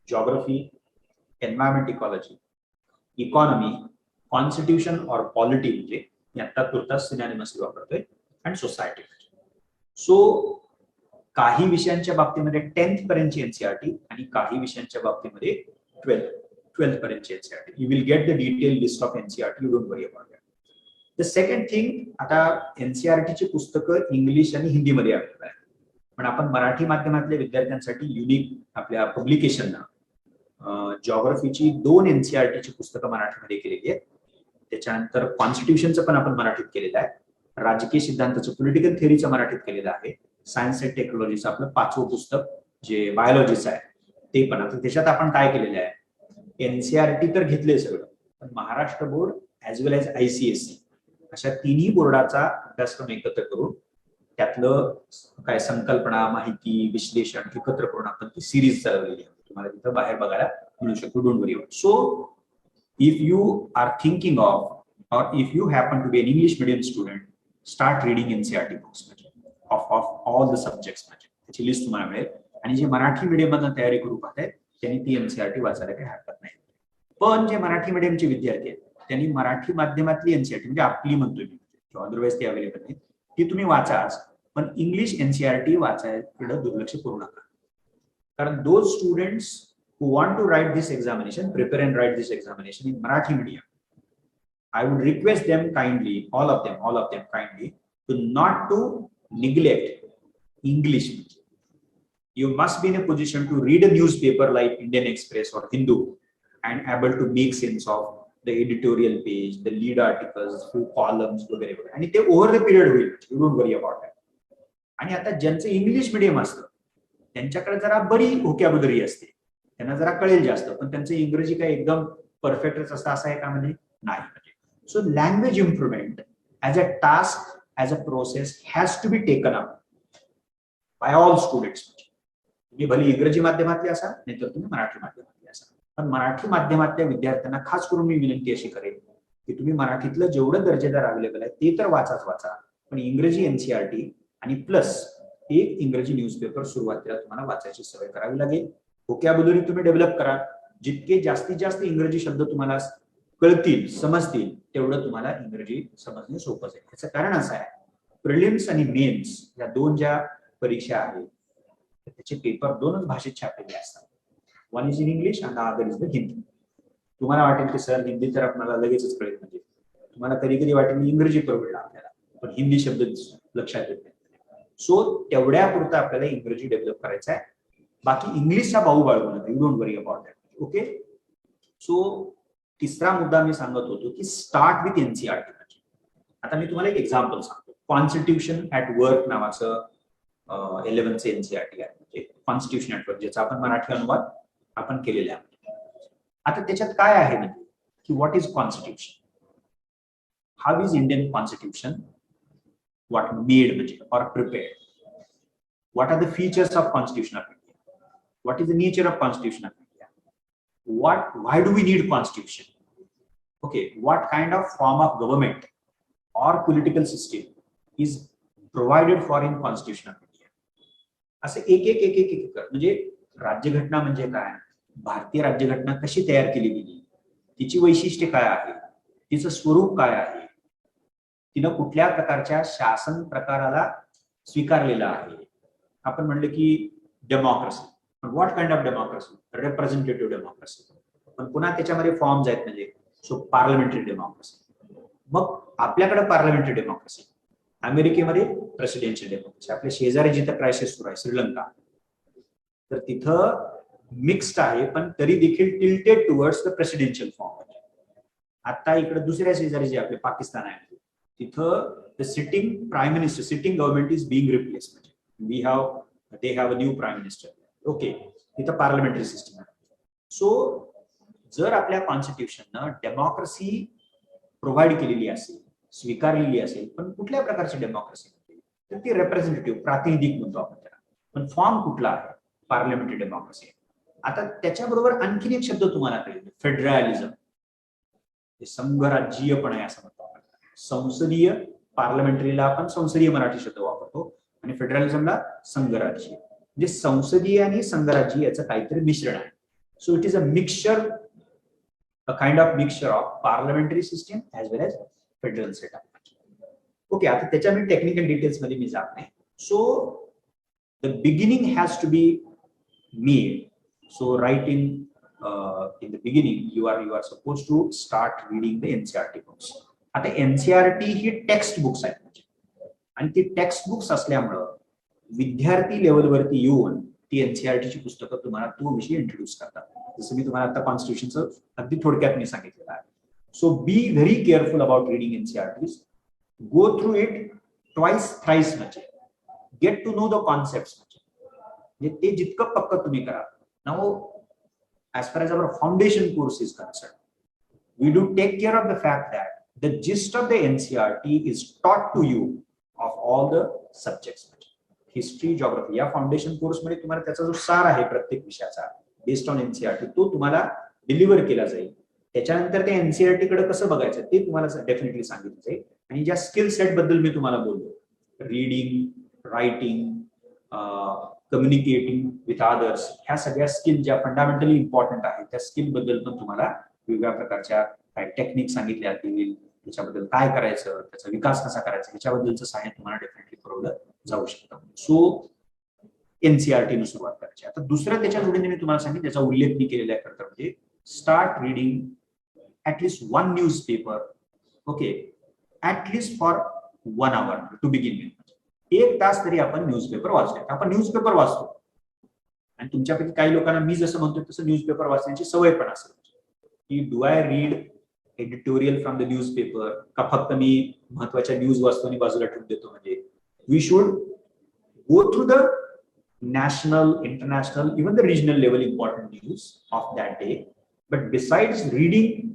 geography, environment ecology, economy, constitution और पॉलिटी म्हणजे मी आता तुर्तास सिनॅनिमसली वापरतोय, अँड सोसायटी. सो काही विषयांच्या बाबतीमध्ये 10th पर्यंतची NCERT आणि काही विषयांच्या बाबतीमध्ये 12th पर्यंतची NCERT. You will get the detail list of NCERT. You don't worry about that. The second thing, आता NCERT ची पुस्तकं इंग्लिश आणि हिंदीमध्ये अवेलेबल आहेत, पण आपण मराठी माध्यमातल्या विद्यार्थ्यांसाठी युनिक आपल्या पब्लिकेशनना जॉग्राफीची 2 NCERT ची पुस्तकं मराठीमध्ये केलेली आहेत. त्याच्यानंतर कॉन्स्टिट्यूशनचं पण आपण मराठीत केलेलं आहे. राजकीय सिद्धांताचं, पॉलिटिकल थिअरीचं मराठीत केलेलं आहे. सायन्स अँड टेक्नॉलॉजीचं आपलं 5वं पुस्तक जे बायोलॉजीचं आहे ते पण. आता त्याच्यात आपण काय केलेलं आहे, NCERT तर घेतले सगळं, पण महाराष्ट्र बोर्ड ॲज वेल एज ICSE अशा तिन्ही बोर्डाचा अभ्यासक्रम एकत्र करून त्यातलं काय संकल्पना, माहिती, विश्लेषण एकत्र करून आपण ती सिरीज चालवलेली आहे. तुम्हाला तिथं बाहेर बघायला मिळू शकतो. Don't worry. So if you are thinking of, or if you happen to be an English medium student, start reading NCERT books of all the subjects. त्याची लिस्ट तुम्हाला मिळेल. आणि जे मराठी मीडियम मधून तयारी करू पाहतायत त्यांनी ती NCERT वाचायला काही हरकत नाही. पण जे मराठी मीडियमचे विद्यार्थी आहेत त्यांनी मराठी माध्यमातली NCERT म्हणजे आपली म्हणतोय मी, किंवा अदरवाईज ती अवेलेबल नाही, ती तुम्ही वाचाच, पण इंग्लिश NCERT वाचायला दुर्लक्ष करू नका. कारण those students who want to write this examination, prepare and write this examination in Marathi medium, I would request them kindly, all of them kindly, to not to neglect English. You must be in a position to read a newspaper like Indian Express or Hindu and able to make sense of the editorial page, the lead articles, few columns, वगैरे. आणि ते over the period होईल. You don't worry about that. आणि आता ज्यांचं इंग्लिश मीडियम असतं त्यांच्याकडे जरा बरी व्होकॅब्युलरी असते, त्यांना जरा कळेल जास्त, पण त्यांचं इंग्रजी काय एकदम परफेक्टच असतं असं आहे का? म्हणजे नाही. So language improvement as a task, as a process has to be taken up by all students. तुम्ही भले इंग्रजी माध्यमातले असा, नाहीतर तुम्ही मराठी माध्यमातले असा, पण मराठी माध्यमातल्या विद्यार्थ्यांना खास करून मी विनंती अशी करेन की तुम्ही मराठीतलं जेवढं दर्जेदार अवेलेबल आहे ते तर वाचा, पण इंग्रजी NCERT आणि प्लस एक इंग्रजी न्यूजपेपर सुरुवातीला तुम्हाला वाचायची सवय करावी लागेल. व्होकॅब्युलरी तुम्ही डेव्हलप करा. जितके जास्तीत जास्त इंग्रजी शब्द तुम्हाला कळतील, समजतील, तेवढं तुम्हाला इंग्रजी समजणे सोपं जाईल. याचं कारण असं आहे, प्रिलिम्स आणि मेन्स या 2 ज्या परीक्षा आहेत त्याचे पेपर 2च भाषेत छापलेले असतात. One is in English and other is the Hindi. तुम्हाला वाटेल की सर हिंदी तर आपल्याला लगेचच कळेल, म्हणजे तुम्हाला कधी कधी वाटेल इंग्रजी परवडला आपल्याला, पण हिंदी शब्द लक्षात येत नाही. सो तेवढ्या पुरता आपल्याला इंग्रजी डेव्हलप करायचं आहे. बाकी इंग्लिशचा बाऊ बाळगू नका. You don't worry about that. Okay. So तिसरा मुद्दा मी सांगत होतो की स्टार्ट विथ NCERT. आता मी तुम्हाला एक एक्झाम्पल सांगतो. कॉन्स्टिट्यूशन ऍट वर्क नावाचं 11th NCERT आहे, म्हणजे कॉन्स्टिट्यूशन ऍट वर्क, ज्याचा आपण मराठी अनुवाद आपण केलेला आहे. आता त्याच्यात काय आहे म्हणजे की what is constitution, how is Indian constitution, what made म्हणजे or prepared, what are the features of constitution of India, what is the nature of constitution of India, why do we need constitution, okay, what kind of form of government or political system is provided for in constitution of India. असे एक म्हणजे राज्यघटना म्हणजे काय, भारतीय राज्यघटना कशी तयार केली गेली, तिची वैशिष्ट्ये काय आहे, तिचं स्वरूप काय आहे, तिनं कुठल्या प्रकारच्या शासन प्रकाराला स्वीकारलेलं आहे. आपण म्हणलं की डेमोक्रेसी, पण what kind of democracy, representative democracy, पण पुन्हा त्याच्यामध्ये फॉर्म्स आहेत, म्हणजे सो पार्लमेंटरी डेमोक्रेसी. मग आपल्याकडे पार्लमेंटरी डेमोक्रेसी, अमेरिकेमध्ये प्रेसिडेन्शियल डेमोक्रेसी, आपल्या शेजारी जिथं क्रायसिस सुरू आहे श्रीलंका, तर तिथं मिक्स्ड आहे, पण तरी देखील tilted towards the presidential form. आता इकडे दुसऱ्या शेजारी जे आपले पाकिस्तान आहे, तिथं the sitting prime minister, sitting government is being replace, म्हणजे they have a new prime minister. Okay, तिथं पार्लमेंटरी सिस्टम आहे. सो जर आपल्या कॉन्स्टिट्यूशननं डेमोक्रेसी प्रोव्हाइड केलेली असेल, स्वीकारलेली असेल, पण कुठल्या प्रकारची डेमोक्रेसी तर ती रिप्रेझेंटेटिव्ह प्रातिनिधिक म्हणतो आपण त्याला. पण फॉर्म कुठला आहे? Parliamentary democracy. आता त्याच्याबरोबर आणखीन एक शब्द तुम्हाला कळेल, फेडरलिझम. संघराज्यीय पण आहे असं म्हणतो आपण. संसदीय, पार्लमेंटरीला आपण संसदीय मराठी शब्द वापरतो आणि फेडरलिझमला संघराज्य. म्हणजे संसदीय आणि संघराज्य याचं काहीतरी मिश्रण आहे. So it is a mixture, a kind of mixture of parliamentary system as well as federal setup. Okay, आता त्याच्या मी टेक्निकल डिटेल्स मध्ये मी जात नाही. So the beginning has to be made. So right in the beginning you are suppose to start reading the NCERT books. आता एनसीईआरटी ही टेक्स्ट बुक्स आहेत आणि ती टेक्स्ट बुक्स असल्यामुळं विद्यार्थी लेवलवरती येऊन ती एनसीईआरटीची पुस्तकं तुम्हाला तो विषय इंट्रोड्यूस करतात. जसं मी तुम्हाला आता कॉन्स्टिट्यूशनचं अगदी थोडक्यात मी सांगितलेलं आहे. So be very careful about reading NCERTs. Go through it twice thrice, म्हणजे get to know the concept. म्हणजे ते जितकं पक्क तुम्ही करा. Now as far as our foundation course is concerned, we do take care of the fact that the gist of the NCERT is taught to you of all the subjects. History, geography या फाउंडेशन कोर्स मध्ये तुम्हाला त्याचा जो सार आहे प्रत्येक विषयाचा बेस्ड ऑन एनसीईआरटी तो तुम्हाला डिलिव्हर केला जाईल. त्याच्यानंतर ते एनसीईआरटी कडे कसं बघायचं ते तुम्हाला डेफिनेटली सांगितलं जाईल. आणि ज्या स्किल सेट बद्दल मी तुम्हाला बोललो, reading, writing, communicating with others, ह्या सगळ्या स्किल ज्या फंडामेंटली इम्पॉर्टंट आहेत त्या स्किल बद्दल पण तुम्हाला वेगवेगळ्या प्रकारच्या काय टेक्निक सांगितल्या जातील, त्याच्याबद्दल काय करायचं, त्याचा विकास कसा करायचा ह्याच्याबद्दलचं सहाय्य तुम्हाला डेफिनेटली पुरवलं जाऊ शकतं. सो एनसीईआरटी सुरुवात करायची. आता दुसरं त्याच्या जोडीने मी तुम्हाला सांगितलं, त्याचा उल्लेख मी केलेला आहे खरं तर, म्हणजे start reading at least one newspaper. Okay, at least for 1 hour to begin with. 1 तास तरी आपण न्यूजपेपर वाचतोय. आपण न्यूजपेपर वाचतो आणि तुमच्यापैकी काही लोकांना मी जसं म्हणतोय तसं न्यूजपेपर वाचण्याची सवय पण असेल की do I read editorial from the newspaper, का फक्त मी महत्वाच्या न्यूज वाचतो आणि बाजूला ठेवून देतो. म्हणजे we should go through the national, international, even the regional level important news of that day. But besides reading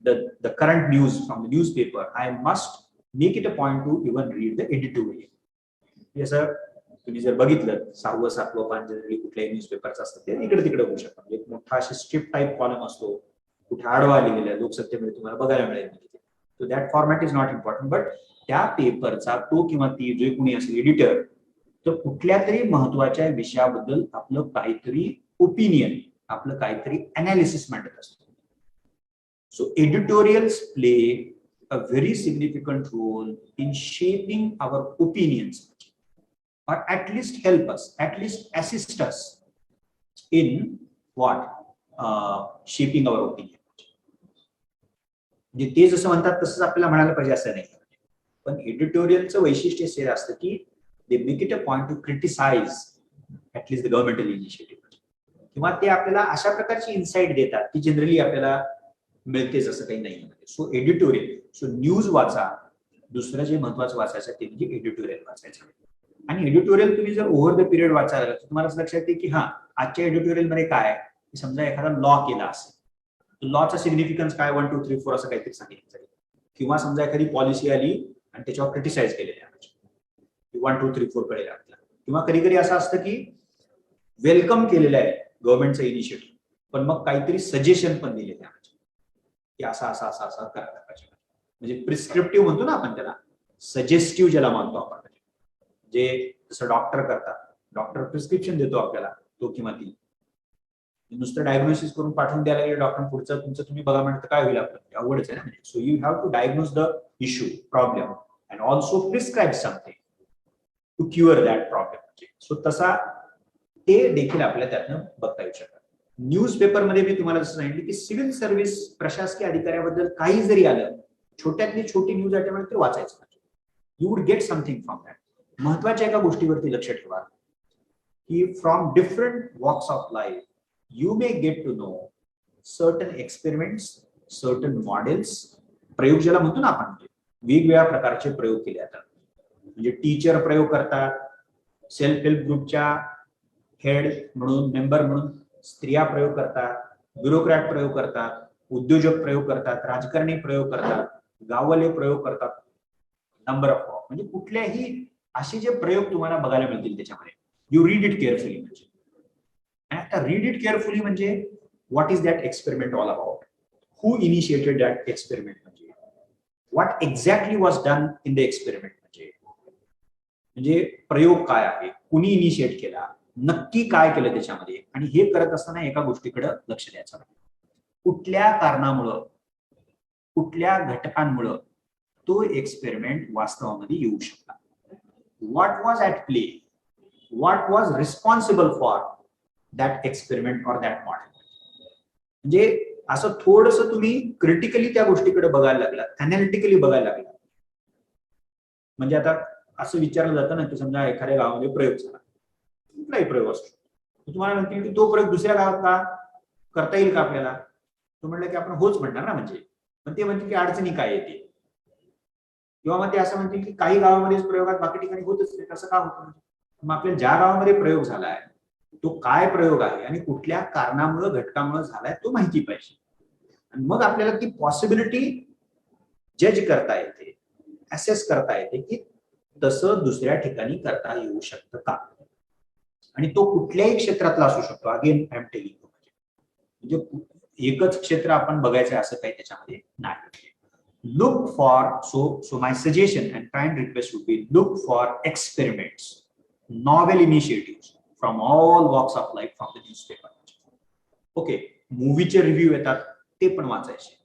the current news from the newspaper, I must make it a point to even read the editorial. Yes sir, तुम्ही जर बघितलं 6व 7व पान जनरली कुठल्याही न्यूजपेपरचं असतं ते इकडे तिकडे होऊ शकतं. एक मोठा अशी स्ट्रिप टाईप कॉलम असतो, कुठे आडवा लिहिलेला आहे, लोकसत्तेमध्ये तुम्हाला बघायला मिळेल. So that format is not important. But त्या पेपरचा तो किंवा ती जे कोणी असेल एडिटर, तर कुठल्या तरी महत्वाच्या विषयाबद्दल आपलं काहीतरी ओपिनियन, आपलं काहीतरी अनालिसिस मांडत असतो. So editorials play a very significant role in shaping our opinions, or at least help us, at least assist us in what shaping our opinion. म्हणजे ते जसं म्हणतात तसंच आपल्याला म्हणायला पाहिजे असं नाही. पण एडिटोरियलचं वैशिष्ट्य असे असतं की they make it a point to criticize at least the governmental initiative, किंवा ते आपल्याला अशा प्रकारची इन्साइट देतात की जनरली आपल्याला मिळतेच असं काही नाही. सो एडिटोरियल, सो न्यूज वाचा. दुसरं जे महत्वाचं वाचायचं ते म्हणजे एडिटोरियल वाचायचं. आणि एडिटोरियल तुम्ही जर ओव्हर द पिरियड वाचायला तर तुम्हाला असं लक्षात येते की हा आजच्या एडिटोरियल मध्ये काय, समजा एखादा लॉ केला असेल, लॉचा सिग्निफिकन्स काय 1 2 3 4 असं काहीतरी सांगितलं जाईल. किंवा समजा एखादी पॉलिसी आली आणि त्याच्यावर क्रिटिसाइज केलेली आहे, 1 2 3 4 कळेल आपल्याला. किंवा कधी कधी असं असतं की वेलकम केलेलं आहे गव्हर्नमेंटचं इनिशिएटिव्ह, पण मग काहीतरी सजेशन पण दिलेले आहे की असं असं असं असं करायला पाहिजे. म्हणजे प्रिस्क्रिप्टिव्ह म्हणतो ना आपण त्याला, सजेस्टिव्ह ज्याला मानतो आपण, जे जसं डॉक्टर करतात, डॉक्टर प्रिस्क्रिप्शन देतो आपल्याला, तो किंवा ती नुसतं डायग्नोसिस करून पाठवून द्यायला गेले डॉक्टर, पुढचं तुमचं तुम्ही बघा म्हणतं काय होईल आपलं, अवघडच आहे ना. So you have to diagnose the issue, problem, and also prescribe something to cure that problem. So तसा ते देखील आपल्याला त्यातनं बघता येऊ शकतात. न्यूजपेपरमध्ये मी तुम्हाला जसं सांगितलं की सिव्हिल सर्व्हिस, प्रशासकीय अधिकाऱ्याबद्दल काही जरी आलं, छोट्यातली छोटी न्यूज आठवण तर वाचायचं, you would get something from that. महत्वाच्या एका गोष्टीवरती लक्ष ठेवा की from different walks of life you may get to know certain experiments, certain models. प्रयोग ज्याला म्हणतो ना आपण, वेगवेगळ्या प्रकारचे प्रयोग केले जातात. म्हणजे टीचर प्रयोग करतात, सेल्फ हेल्प ग्रुपच्या हेड म्हणून, मेंबर म्हणून स्त्रिया प्रयोग करतात, ब्युरोक्रॅट प्रयोग करतात, उद्योजक प्रयोग करतात, राजकारणी प्रयोग करतात, गावले प्रयोग करतात, नंबर ऑफ म्हणजे कुठल्याही असे जे प्रयोग तुम्हाला बघायला मिळतील त्याच्यामध्ये यू रीड इट केअरफुली. म्हणजे आता रीड इट केअरफुली म्हणजे what is that experiment all about, who initiated that experiment, म्हणजे what exactly was done in the experiment, म्हणजे प्रयोग काय आहे, कुणी इनिशिएट केला, नक्की काय केलं त्याच्यामध्ये, आणि हे करत असताना एका गोष्टीकडे लक्ष द्यायचं, कुठल्या कारणामुळं कुठल्या घटकांमुळं तो एक्सपेरिमेंट वास्तवामध्ये येऊ शकला, what was at play, what was responsible for that experiment or that model. म्हणजे असं थोडस तुम्ही क्रिटिकली त्या गोष्टीकडे बघायला लागला, अनालिटिकली बघायला लागला. म्हणजे आता असं विचारलं जातं ना की समजा एखाद्या गावामध्ये प्रयोग झाला, कुठलाही प्रयोग असतो, तुम्हाला म्हणतील की तो प्रयोग दुसऱ्या गावात का करता येईल का आपल्याला, तो म्हणलं की आपण होच म्हणणार ना, म्हणजे पण ते म्हणतील की अडचणी काय येते, किंवा मग ते असं म्हणतील की काही गावामध्येच प्रयोगात बाकी ठिकाणी होतच नाही, कसं का होतं. मग आपल्या ज्या गावामध्ये प्रयोग झालाय तो काय प्रयोग आहे आणि कुठल्या कारणामुळे घटकामुळे झालाय तो माहिती पाहिजे, आणि मग आपल्याला ती पॉसिबिलिटी जज करता येते, असेस करता येते की तसं दुसऱ्या ठिकाणी करता येऊ शकतं का, आणि तो कुठल्याही क्षेत्रातला असू शकतो. अगेन आय एम टेलिंग, म्हणजे एकच क्षेत्र आपण बघायचं असं काही त्याच्यामध्ये नाही. Look for, so my suggestion and kind request would be look for experiments, novel initiative from all walks of life from the newspaper. Okay, मूवीचे रिव्ह्यू येतात ते पण वाचायचे,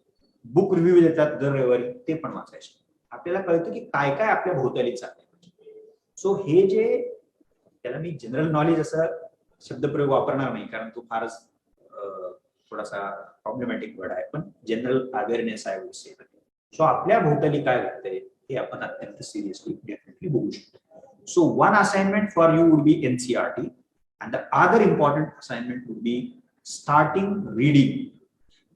बुक रिव्ह्यू येतात दर रविवारी ते पण वाचायचे, आपल्याला कळतं की काय काय आपल्या भोवताली चाललंय. सो हे जे, त्याला मी जनरल नॉलेज असं शब्दप्रयोग वापरणार नाही कारण तो फारच थोडासा प्रॉब्लेमॅटिक वर्ड आहे, पण जनरल अवेअरनेस आहे वुड. सो आपल्या भोवताली काय घडतंय हे आपण अत्यंत सिरियसली डेफिनेटली बघू शकतो. So one assignment for you would be NCERT and the other important assignment would be starting reading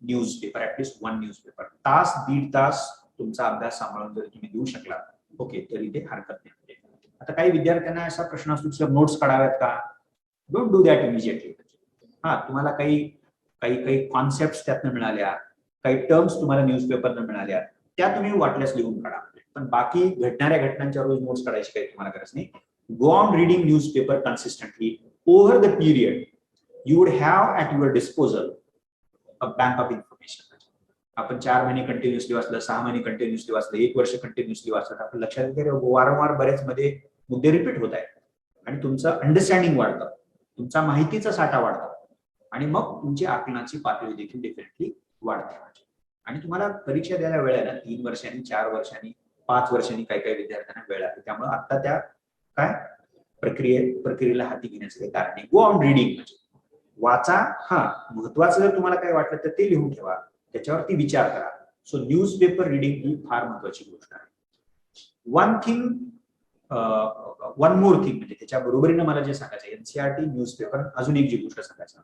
newspaper, at least one newspaper. तास दीड तास तुमचा अभ्यास सांभाळून जर तुम्ही देऊ शकला ओके तरी ते हरकत नाही. आता काही विद्यार्थ्यांना असा प्रश्न असतो सर नोट्स काढाव्यात का, डोंट डू दॅट इमिजिएटली. हा, तुम्हाला काही काही काही कॉन्सेप्ट त्यातनं मिळाल्या, काही टर्म्स तुम्हाला न्यूजपेपरनं मिळाल्या, त्या तुम्ही वाटल्यास लिहून काढा, पण बाकी घडणाऱ्या घटनांच्या रोज नोट्स काढायची काही तुम्हाला गरज नाही. Go on reading newspaper consistently over the period. You would have at your disposal a bank of information. आपण 4 महिने कंटिन्युअसली वाचलं, 6 महिने कंटिन्युअसली वाचलं, 1 वर्ष कंटिन्युअसली वाचलं, आपण लक्षात येते वारंवार बरेच मध्ये मुद्दे रिपीट होत आहेत आणि तुमचं अंडरस्टँडिंग वाढतं, तुमचा माहितीचा साठा वाढतो आणि मग तुमची आकलनाची पातळी देखील डेफिनेटली वाढते. आणि तुम्हाला परीक्षा द्यायला वेळ आहे ना, 3 वर्षांनी, 4 वर्षांनी, 5 वर्षांनी काही काही विद्यार्थ्यांना वेळ आहे, त्यामुळे आता त्या काय प्रक्रियेला हाती घेण्याचं कारण नाही. गो ऑन रीडिंग, म्हणजे वाचा. हा, महत्वाचं जर तुम्हाला काय वाटलं तर ते लिहून ठेवा, त्याच्यावरती विचार करा. सो न्यूजपेपर रिडिंग ही फार महत्वाची गोष्ट आहे. वन मोर थिंग, म्हणजे त्याच्या बरोबरीनं मला जे सांगायचं आहे एनसीईआरटी न्यूजपेपर, अजून एक जी गोष्ट सांगायचं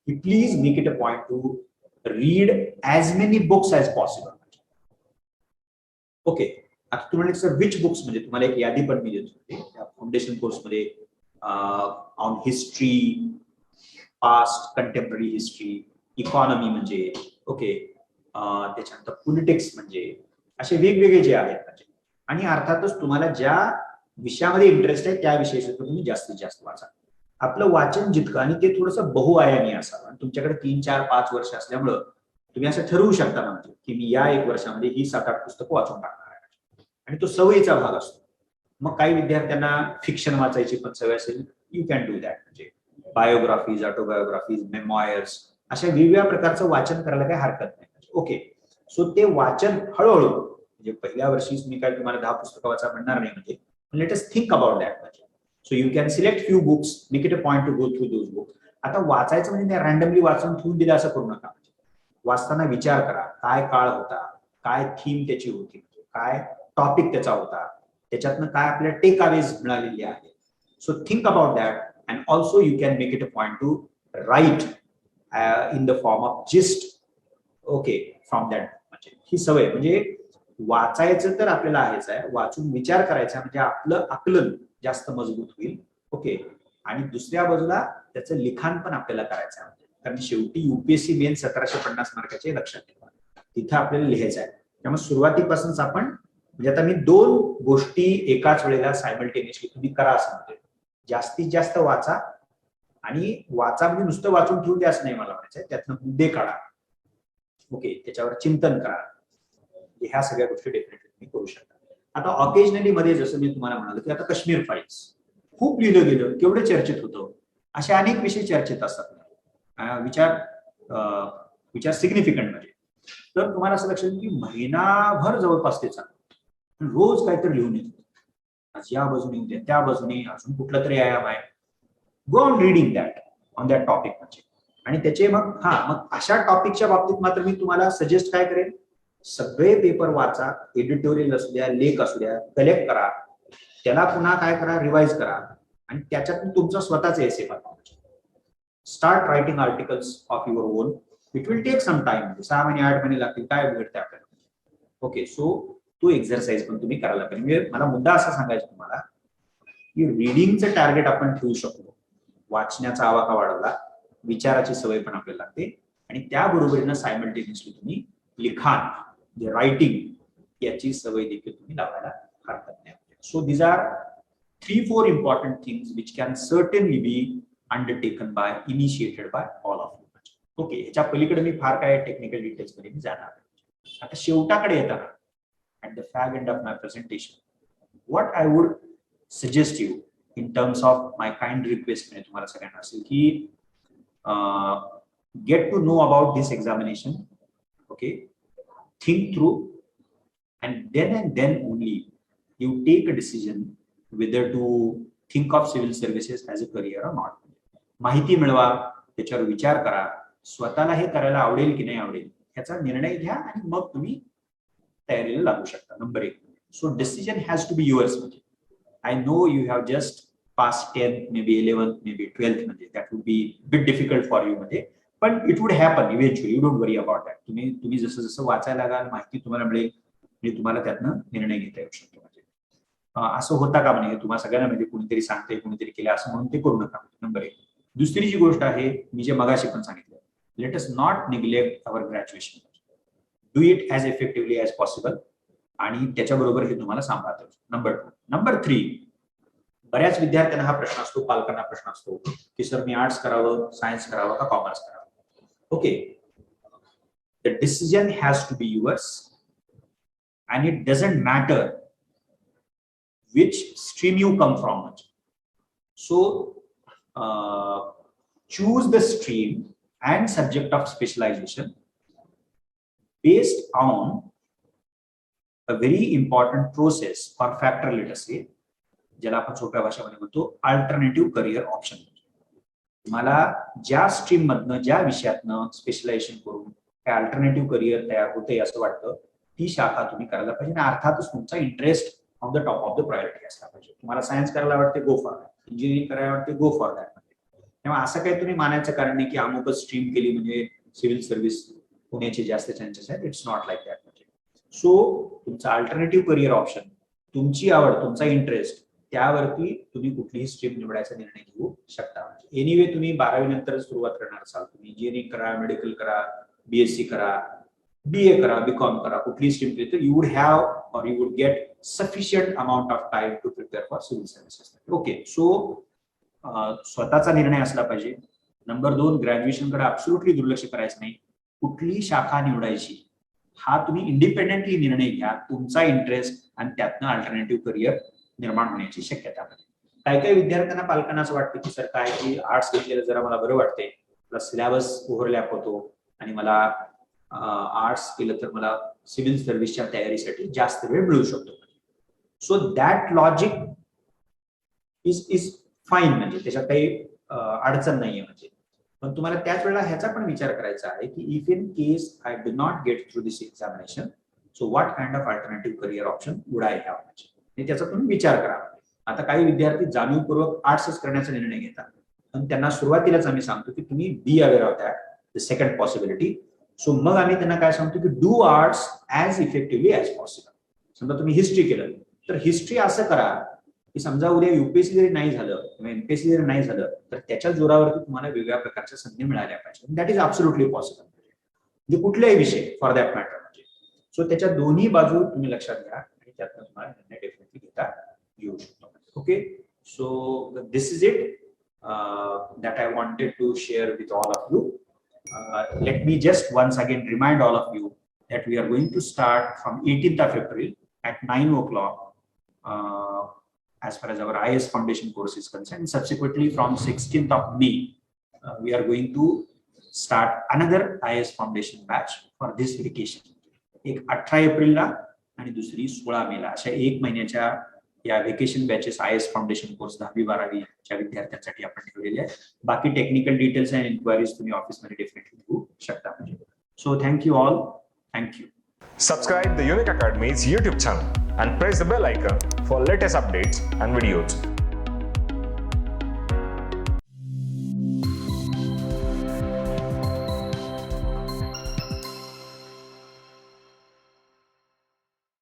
की please make it a point to read as many books as possible. Okay, आता तुम्ही म्हणले सर विच बुक्स, म्हणजे तुम्हाला एक यादी पण मी देतो फाउंडेशन कोर्समध्ये on history, past contemporary history, economy म्हणजे ओके, त्याच्यानंतर पॉलिटिक्स म्हणजे असे वेगवेगळे जे आहेत म्हणजे, आणि अर्थातच तुम्हाला ज्या विषयामध्ये इंटरेस्ट आहे त्या विषयाचं तुम्ही जास्तीत जास्त वाचा. आपलं वाचन जितकं, आणि ते थोडंसं बहुआयामी असावं, आणि तुमच्याकडे 3, 4, 5 वर्ष असल्यामुळं तुम्ही असं ठरवू शकता म्हणजे की मी या 1 वर्षामध्ये ही 7-8 पुस्तकं वाचून टाकणार आहे, आणि तो सवयीचा भाग असतो. मग काही विद्यार्थ्यांना फिक्शन वाचायची पण सवय असेल, यू कॅन डू दॅट, म्हणजे बायोग्राफीज, ऑटोबायोग्राफीज, मेमॉयर्स, अशा वेगवेगळ्या प्रकारचं वाचन करायला काही हरकत नाही. ओके, सो ते वाचन हळूहळू, म्हणजे पहिल्या वर्षीच मी काय तुम्हाला 10 पुस्तकं वाचा म्हणणार नाही, म्हणजे let us think about that. म्हणजे so you can select few books, make it a point to go through those books. आता वाचायचं म्हणजे रँडमली वाचून ठेवून दिलं असं करू नका. वाचताना विचार करा, काय काळ होता, काय थीम त्याची होती, काय टॉपिक त्याचा होता, त्याच्यातनं काय आपल्याला टेक अवेज मिळालेली आहे. So think about that and also you can make it a point to write in the form of gist. Okay, from that. म्हणजे ही सवय, म्हणजे वाचायचं तर आपल्याला आहेच आहे, वाचून विचार करायचा म्हणजे आपलं आकलन जास्त मजबूत होईल. ओके, आणि दुसऱ्या बाजूला त्याचं लिखाण पण आपल्याला करायचं आहे. कारण शेवटी युपीएससी मेन 1750 मार्काचे लक्षात ठेवा, तिथं आपल्याला लिहायचं आहे. त्यामुळे सुरुवातीपासूनच आपण म्हणजे आता मी 2 गोष्टी एकाच वेळेला सायमल्टेनियसली तुम्ही करा असं म्हणते. जास्तीत जास्त वाचा, आणि वाचा म्हणजे नुसतं वाचून ठेवून द्या असं नाही मला म्हणायचं, त्यातनं मुद्दे काढा, ओके, त्याच्यावर चिंतन करा. ह्या सगळ्या गोष्टी डेफिनेटली तुम्ही करू शकता. आता ऑकेजनली मध्ये जसं मी तुम्हाला म्हणालो की आता काश्मीर फाईल्स खूप लिहिलं गेलं, केवढं चर्चेत होतं, असे अनेक विषय चर्चेत असतात विचार सिग्निफिकंट म्हणजे. तर तुम्हाला असं लक्षात की महिनाभर जवळपास ते चालतं, रोज काहीतरी लिहून येतं, आज या बाजूने उद्या त्या बाजूने अजून कुठला तरी आयाम आहे. Go on reading that on that topic म्हणजे. आणि त्याचे मग अशा टॉपिकच्या बाबतीत मात्र मी तुम्हाला सजेस्ट काय करेन, सगळे पेपर वाचा, एडिटोरियल असू द्या, लेख असू द्या, कलेक्ट करा, त्याला पुन्हा काय करा, रिवाइज करा, आणि त्याच्यातून तुमचा स्वतःचा एसे बनवा. Start writing articles of your own. It will take some time, 6 महिने 8 महिने लागतील, काय भेटते आपल्याला. ओके, सो तो एक्सरसाइज पण तुम्ही करायला पाहिजे. मला मुद्दा असा सांगायचा तुम्हाला की रिडिंगचं टार्गेट आपण ठेवू शकतो, वाचण्याचा आवाका वाढवला, विचाराची सवय पण आपल्याला लागते, आणि त्याबरोबरीनं सायमल्टेनियसली तुम्ही लिखाण जे रायटिंग याची सवय देखील तुम्ही लावायला हरकत नाही. So these are 3-4 important things which can certainly be undertaken by, initiated by all of you. Okay, ह्याच्या पलीकडे मी फार काय टेक्निकल डिटेल्स मध्ये मी जाणार नाही. आता शेवटाकडे येताना, at the fag end of my presentation, what I would suggest you in terms of my kind request म्हणजे तुम्हाला सगळ्यांना असेल की get to know about this examination, okay, think through, and then only you take a decision whether to think of civil services as a career or not. माहिती मिळवा, त्याच्यावर विचार करा, स्वतःला हे करायला आवडेल की नाही आवडेल ह्याचा निर्णय घ्या, आणि मग तुम्ही तयारीला लागू शकता. Number 1. So decision has to be yours. म्हणजे I know you have just pass 10th, maybe 11th, maybe 12th, म्हणजे that would be bit difficult for you, म्हणजे पण it would happen eventually, you don't worry about that. तुम्ही जसं जसं वाचायला लागाल, माहिती तुम्हाला मिळेल, म्हणजे तुम्हाला त्यातनं निर्णय घेता येऊ शकतो. म्हणजे असं होता का म्हणजे तुम्हाला सगळ्यांना म्हणजे कुणीतरी सांगते, कुणीतरी केलं असं म्हणून ते करू नका. नंबर 1. दुसरी जी गोष्ट आहे, मी जे मगाशी पण सांगितलं, let us not neglect our graduation. Do it as effectively as possible, आणि त्याच्याबरोबर हे तुम्हाला सांभाळता येऊ. नंबर 2. नंबर 3, बऱ्याच विद्यार्थ्यांना हा प्रश्न असतो, पालकांना प्रश्न असतो की सर मी आर्ट्स करावं, सायन्स करावं का कॉमर्स करावं. Okay, the decision has to be yours, and it doesn't matter which stream you come from. So choose the stream and subject of specialization based on a very important process or factor, let us say, ज्याला आपण सोप्या भाषेमध्ये म्हणतो अल्टरनेटिव्ह करिअर ऑप्शन. तुम्हाला ज्या स्ट्रीम मधनं, ज्या विषयातनं स्पेशलायझेशन करून काय अल्टरनेटिव्ह करिअर तयार होते असं वाटतं, ती शाखा तुम्ही करायला पाहिजे. आणि अर्थातच तुमचा interest on the top of the priority असला पाहिजे. तुम्हाला सायन्स करायला वाटते, गो फॉर दॅट. इंजिनिअरिंग करायला वाटते, गो फॉर दॅट. तेव्हा असं काही तुम्ही मानायचं कारण नाही की अमुकच स्ट्रीम केली म्हणजे सिव्हिल सर्व्हिस होण्याचे जास्त चान्सेस आहेत. It's not like that. म्हणजे सो तुमचा अल्टरनेटिव्ह करिअर ऑप्शन, तुमची आवड, तुमचा इंटरेस्ट, त्यावरती तुम्ही कुठलीही स्ट्रीम निवडायचा निर्णय घेऊ शकता. एनिवे तुम्ही 12वी नंतरच सुरुवात करणार असाल, तुम्ही इंजिनिअरिंग करा, मेडिकल करा, बीएससी करा, बीए करा, बीकॉम करा, कुठली स्ट्रीम केली तर यू वुड हॅव और you would gate sufficient amount of time to prepare for civil services. Okay, so स्वतःचा निर्णय असला पाहिजे. नंबर 2, ग्रॅज्युएशन कडे अब्सोल्युटली दुर्लक्ष करायचं नाही. कुठली शाखा निवडायची हा तुम्ही इंडिपेंडेंटली निर्णय घ्या, तुमचा इंटरेस्ट आणि त्यातनं अल्टरनेटिव्ह करिअर निर्माण होण्याची शक्यता आहे. काही काही विद्यार्थ्यांना, पालकांना असं वाटतं की सर काय की आर्ट्स घेतलेलं जरा मला बरं वाटते, प्लस सिलेबस ओव्हरलॅप होतो, आणि मला आर्ट्स केलं तर मला सिव्हिल सर्व्हिसच्या तयारीसाठी जास्त वेळ मिळू शकतो. So that logic is fine, म्हणजे त्याच्यात काही अडचण नाहीये. म्हणजे पण तुम्हाला त्याच वेळेला ह्याचा पण विचार करायचा आहे की if in case I do not get through this examination, so what kind of alternative career option would I have, म्हणजे त्याचा तुम्ही विचार करा. आता काही विद्यार्थी जाणीवपूर्वक आर्ट्सच करण्याचा निर्णय घेतात, पण त्यांना सुरुवातीलाच आम्ही सांगतो की तुम्ही be aware of that, the second possibility. So मग आम्ही त्यांना काय सांगतो की do arts as effectively as possible. समजा तुम्ही हिस्ट्री केलं तर हिस्ट्री असं करा की समजा उद्या युपीएससी जरी नाही झालं किंवा एमपीएससी जरी नाही झालं तर त्याच्या जोरावरती तुम्हाला वेगळ्या प्रकारच्या संधी मिळाल्या पाहिजे. That is absolutely possible. म्हणजे कुठलाही विषय फॉर दॅट मॅटर. म्हणजे सो त्याच्या दोन्ही बाजू तुम्ही लक्षात घ्या आणि त्यातनं तुम्हाला निर्णय डेफिनेटली घेता येऊ शकतो. Okay, so this is it that I wanted to share with all of you. Let me just once again remind all of you that we are going to start from 18th of April at 9 o'clock as far as our IS Foundation course is concerned. Subsequently, from 16th of May, we are going to start another IS Foundation batch for this vacation. एक 18 एप्रिलला आणि दुसरी 16 मेला अशा एक महिन्याच्या या vacation batches IS foundation course 10वी-12वीच्या विद्यार्थ्यांसाठी आपण ठेवलेले आहेत. बाकी टेक्निकल डिटेल्स आणि इन्क्वायरीज तुम्ही ऑफिसमध्ये डेफिनेटली घेऊ शकता. So thank you all. Thank you. Subscribe the Unique Academy's YouTube channel and press the bell icon for latest updates and videos.